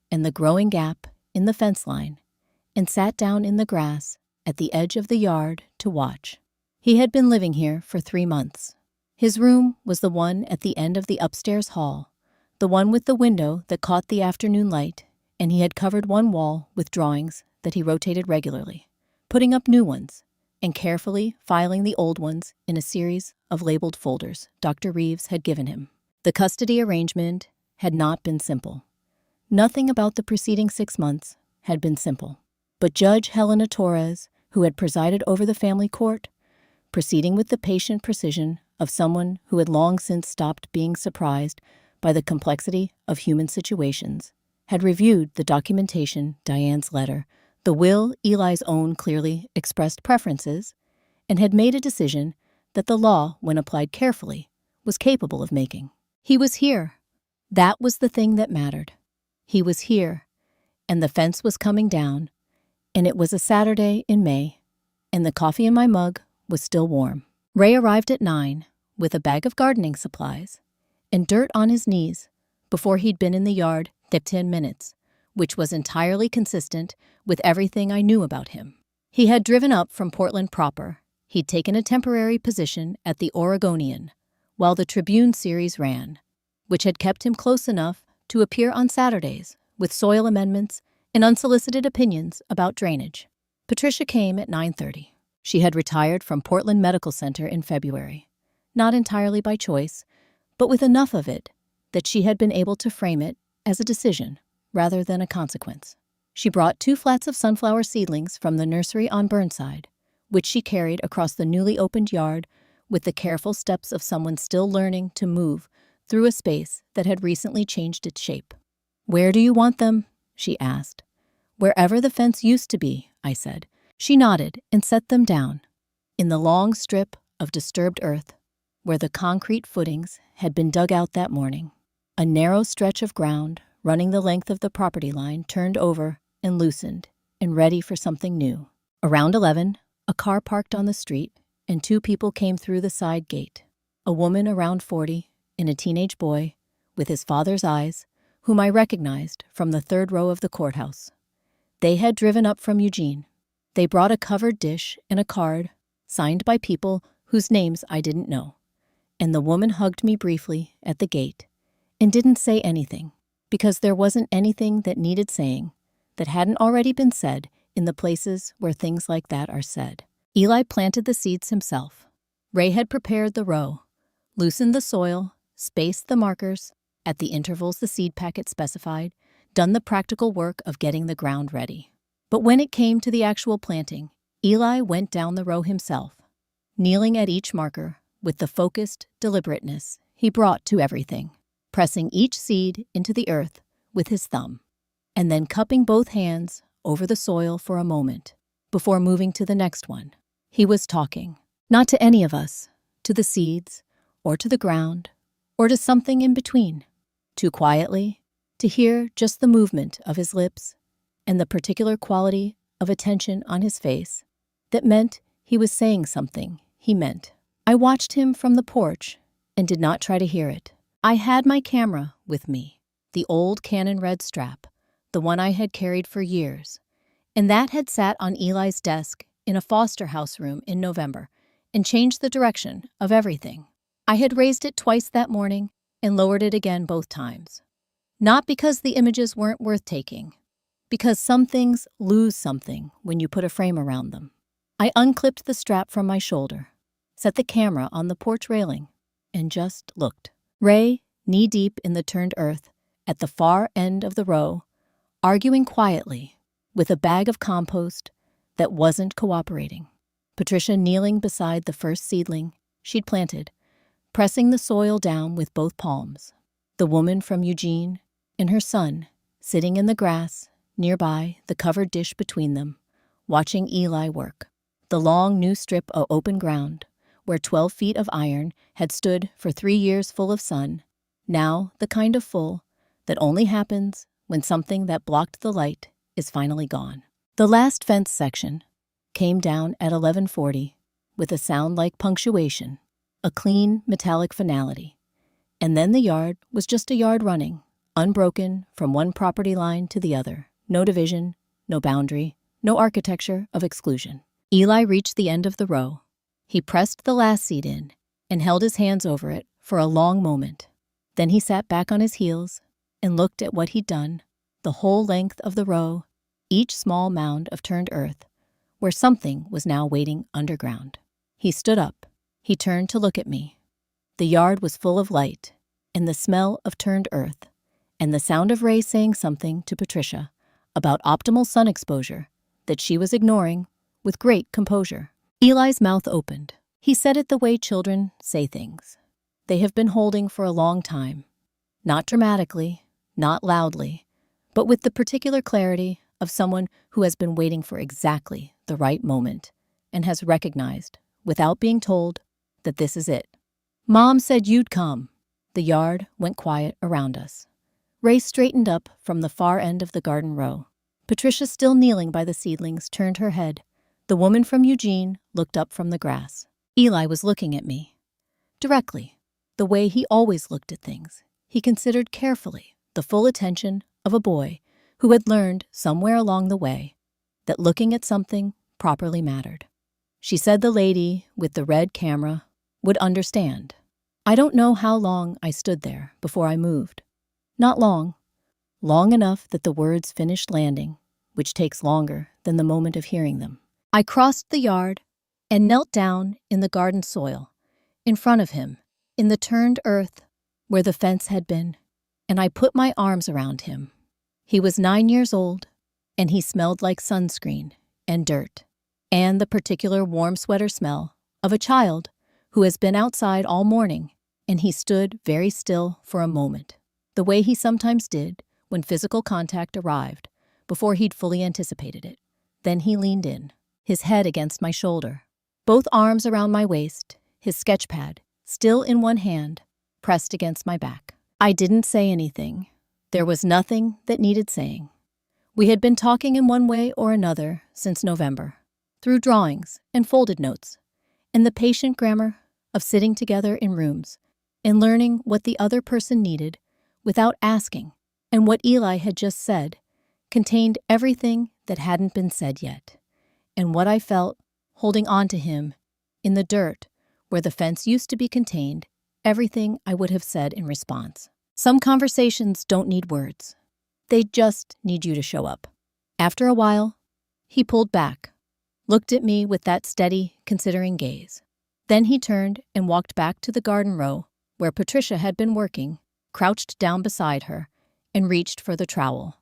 and the growing gap in the fence line, and sat down in the grass at the edge of the yard to watch. He had been living here for 3 months. His room was the one at the end of the upstairs hall, the one with the window that caught the afternoon light, and he had covered one wall with drawings that he rotated regularly, putting up new ones, and carefully filing the old ones in a series of labeled folders Dr. Reeves had given him. The custody arrangement had not been simple. Nothing about the preceding 6 months had been simple. But Judge Helena Torres, who had presided over the family court, proceeding with the patient precision of someone who had long since stopped being surprised by the complexity of human situations, had reviewed the documentation, Diane's letter, the will, Eli's own clearly expressed preferences, and had made a decision that the law, when applied carefully, was capable of making. He was here. That was the thing that mattered. He was here, and the fence was coming down, and it was a Saturday in May, and the coffee in my mug was still warm. Ray arrived at 9 with a bag of gardening supplies and dirt on his knees before he'd been in the yard 10 minutes, which was entirely consistent with everything I knew about him. He had driven up from Portland proper. He'd taken a temporary position at the Oregonian while the Tribune series ran, which had kept him close enough to appear on Saturdays with soil amendments and unsolicited opinions about drainage. Patricia came at 9:30. She had retired from Portland Medical Center in February, not entirely by choice, but with enough of it that she had been able to frame it as a decision rather than a consequence. She brought 2 flats of sunflower seedlings from the nursery on Burnside, which she carried across the newly opened yard with the careful steps of someone still learning to move through a space that had recently changed its shape. "Where do you want them?" she asked. "Wherever the fence used to be," I said. She nodded and set them down. In the long strip of disturbed earth, where the concrete footings had been dug out that morning, a narrow stretch of ground running the length of the property line turned over and loosened and ready for something new. Around 11, a car parked on the street and two people came through the side gate. A woman around 40 and a teenage boy with his father's eyes, whom I recognized from the third row of the courthouse. They had driven up from Eugene. They brought a covered dish and a card signed by people whose names I didn't know. And the woman hugged me briefly at the gate and didn't say anything, because there wasn't anything that needed saying that hadn't already been said in the places where things like that are said. Eli planted the seeds himself. Ray had prepared the row, loosened the soil, spaced the markers at the intervals the seed packet specified, done the practical work of getting the ground ready. But when it came to the actual planting, Eli went down the row himself, kneeling at each marker with the focused deliberateness he brought to everything, pressing each seed into the earth with his thumb, and then cupping both hands over the soil for a moment before moving to the next one. He was talking, not to any of us, to the seeds, or to the ground, or to something in between, too quietly to hear just the movement of his lips and the particular quality of attention on his face that meant he was saying something he meant. I watched him from the porch and did not try to hear it. I had my camera with me, the old Canon Red strap, the one I had carried for years, and that had sat on Eli's desk in a foster house room in November and changed the direction of everything. I had raised it twice that morning and lowered it again both times. Not because the images weren't worth taking, because some things lose something when you put a frame around them. I unclipped the strap from my shoulder, set the camera on the porch railing, and just looked. Ray, knee-deep in the turned earth, at the far end of the row, arguing quietly with a bag of compost that wasn't cooperating. Patricia kneeling beside the first seedling she'd planted, pressing the soil down with both palms. The woman from Eugene and her son sitting in the grass nearby, the covered dish between them, watching Eli work. The long new strip of open ground, where 12 feet of iron had stood for 3 years full of sun, now the kind of full that only happens when something that blocked the light is finally gone. The last fence section came down at 11:40 with a sound like punctuation, a clean metallic finality. And then the yard was just a yard running, unbroken from one property line to the other. No division, no boundary, no architecture of exclusion. Eli reached the end of the row. He pressed the last seed in and held his hands over it for a long moment. Then he sat back on his heels and looked at what he'd done, the whole length of the row, each small mound of turned earth, where something was now waiting underground. He stood up. He turned to look at me. The yard was full of light, and the smell of turned earth, and the sound of Ray saying something to Patricia about optimal sun exposure that she was ignoring with great composure. Eli's mouth opened. He said it the way children say things they have been holding for a long time, not dramatically, not loudly, but with the particular clarity of someone who has been waiting for exactly the right moment and has recognized, without being told, that this is it. Mom said you'd come. The yard went quiet around us. Ray straightened up from the far end of the garden row. Patricia, still kneeling by the seedlings, turned her head. The woman from Eugene looked up from the grass. Eli was looking at me. Directly, the way he always looked at things. He considered carefully the full attention of a boy who had learned somewhere along the way that looking at something properly mattered. She said the lady with the red camera would understand. I don't know how long I stood there before I moved. Not long. Long enough that the words finished landing, which takes longer than the moment of hearing them. I crossed the yard and knelt down in the garden soil, in front of him, in the turned earth where the fence had been, and I put my arms around him. He was 9 years old, and he smelled like sunscreen and dirt, and the particular warm sweater smell of a child who has been outside all morning, and he stood very still for a moment, the way he sometimes did when physical contact arrived, before he'd fully anticipated it. Then he leaned in, his head against my shoulder, both arms around my waist, his sketch pad, still in one hand, pressed against my back. I didn't say anything. There was nothing that needed saying. We had been talking in one way or another since November, through drawings and folded notes, and the patient grammar of sitting together in rooms and learning what the other person needed without asking, and what Eli had just said contained everything that hadn't been said yet, and what I felt holding on to him in the dirt where the fence used to be contained, everything I would have said in response. Some conversations don't need words. They just need you to show up. After a while, he pulled back, looked at me with that steady, considering gaze. Then he turned and walked back to the garden row where Patricia had been working, crouched down beside her, and reached for the trowel.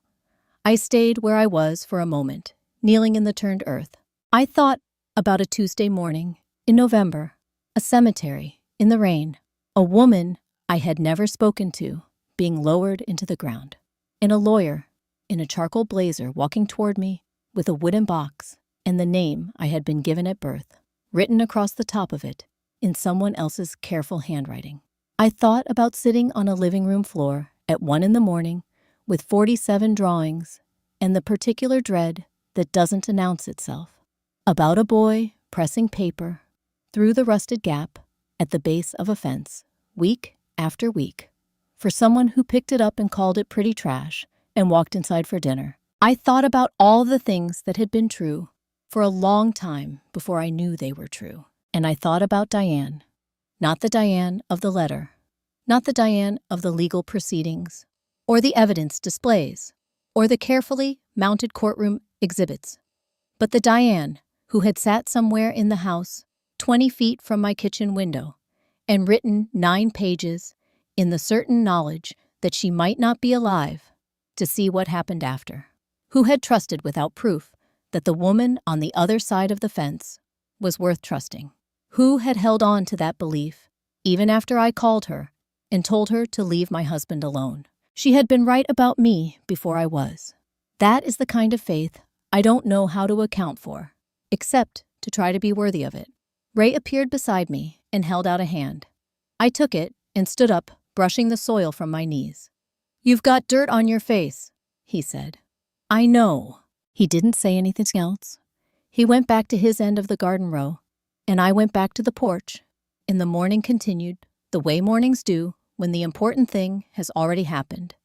I stayed where I was for a moment, kneeling in the turned earth. I thought about a Tuesday morning in November, a cemetery, in the rain, a woman I had never spoken to being lowered into the ground, and a lawyer in a charcoal blazer walking toward me with a wooden box and the name I had been given at birth, written across the top of it in someone else's careful handwriting. I thought about sitting on a living room floor at 1 a.m. with 47 drawings and the particular dread that doesn't announce itself, about a boy pressing paper through the rusted gap at the base of a fence, week after week, for someone who picked it up and called it pretty trash and walked inside for dinner. I thought about all the things that had been true for a long time before I knew they were true. And I thought about Diane, not the Diane of the letter, not the Diane of the legal proceedings, or the evidence displays, or the carefully mounted courtroom exhibits, but the Diane who had sat somewhere in the house 20 feet from my kitchen window and written 9 pages in the certain knowledge that she might not be alive to see what happened after, who had trusted without proof that the woman on the other side of the fence was worth trusting, who had held on to that belief even after I called her and told her to leave my husband alone. She had been right about me before I was. That is the kind of faith I don't know how to account for, except to try to be worthy of it. Ray appeared beside me and held out a hand. I took it and stood up, brushing the soil from my knees. "You've got dirt on your face," he said. "I know." He didn't say anything else. He went back to his end of the garden row, and I went back to the porch, and the morning continued the way mornings do when the important thing has already happened,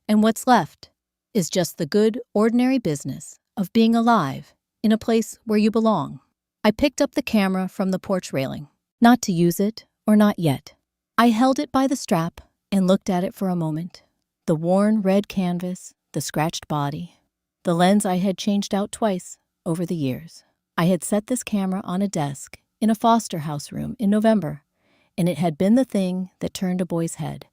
and what's left is just the good, ordinary business of being alive in a place where you belong. I picked up the camera from the porch railing, not to use it or not yet. I held it by the strap and looked at it for a moment. The worn red canvas, the scratched body, the lens I had changed out twice over the years. I had set this camera on a desk in a foster house room in November, and it had been the thing that turned a boy's head.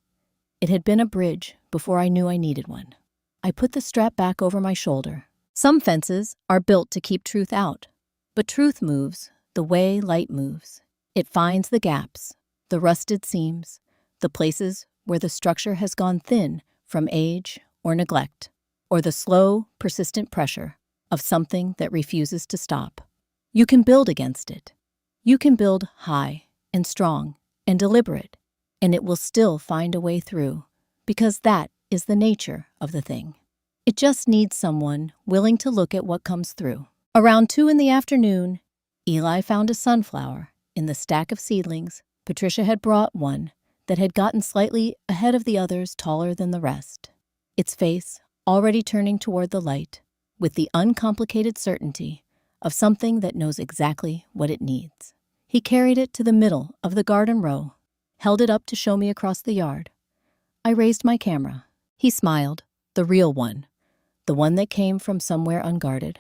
It had been a bridge before I knew I needed one. I put the strap back over my shoulder. Some fences are built to keep truth out, but truth moves the way light moves. It finds the gaps, the rusted seams, the places where the structure has gone thin from age or neglect, or the slow, persistent pressure of something that refuses to stop. You can build against it. You can build high and strong and deliberate, and it will still find a way through, because that is the nature of the thing. It just needs someone willing to look at what comes through. Around 2 p.m, Eli found a sunflower in the stack of seedlings. Patricia had brought one that had gotten slightly ahead of the others, taller than the rest, its face already turning toward the light with the uncomplicated certainty of something that knows exactly what it needs. He carried it to the middle of the garden row, held it up to show me across the yard. I raised my camera. He smiled, the real one, the one that came from somewhere unguarded,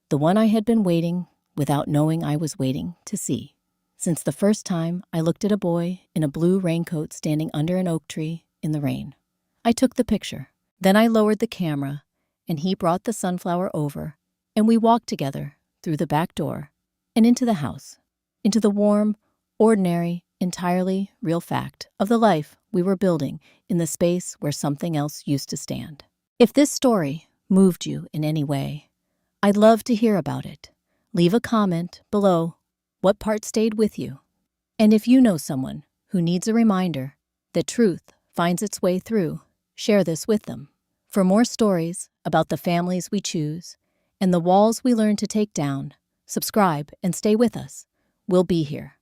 the one I had been waiting, without knowing I was waiting, to see, since the first time I looked at a boy in a blue raincoat standing under an oak tree in the rain. I took the picture. Then I lowered the camera, and he brought the sunflower over, and we walked together through the back door and into the house, into the warm, ordinary, entirely real fact of the life we were building in the space where something else used to stand. If this story moved you in any way, I'd love to hear about it. Leave a comment below What part stayed with you? And if you know someone who needs a reminder that truth finds its way through, share this with them. For more stories about the families we choose and the walls we learn to take down, subscribe and stay with us. We'll be here.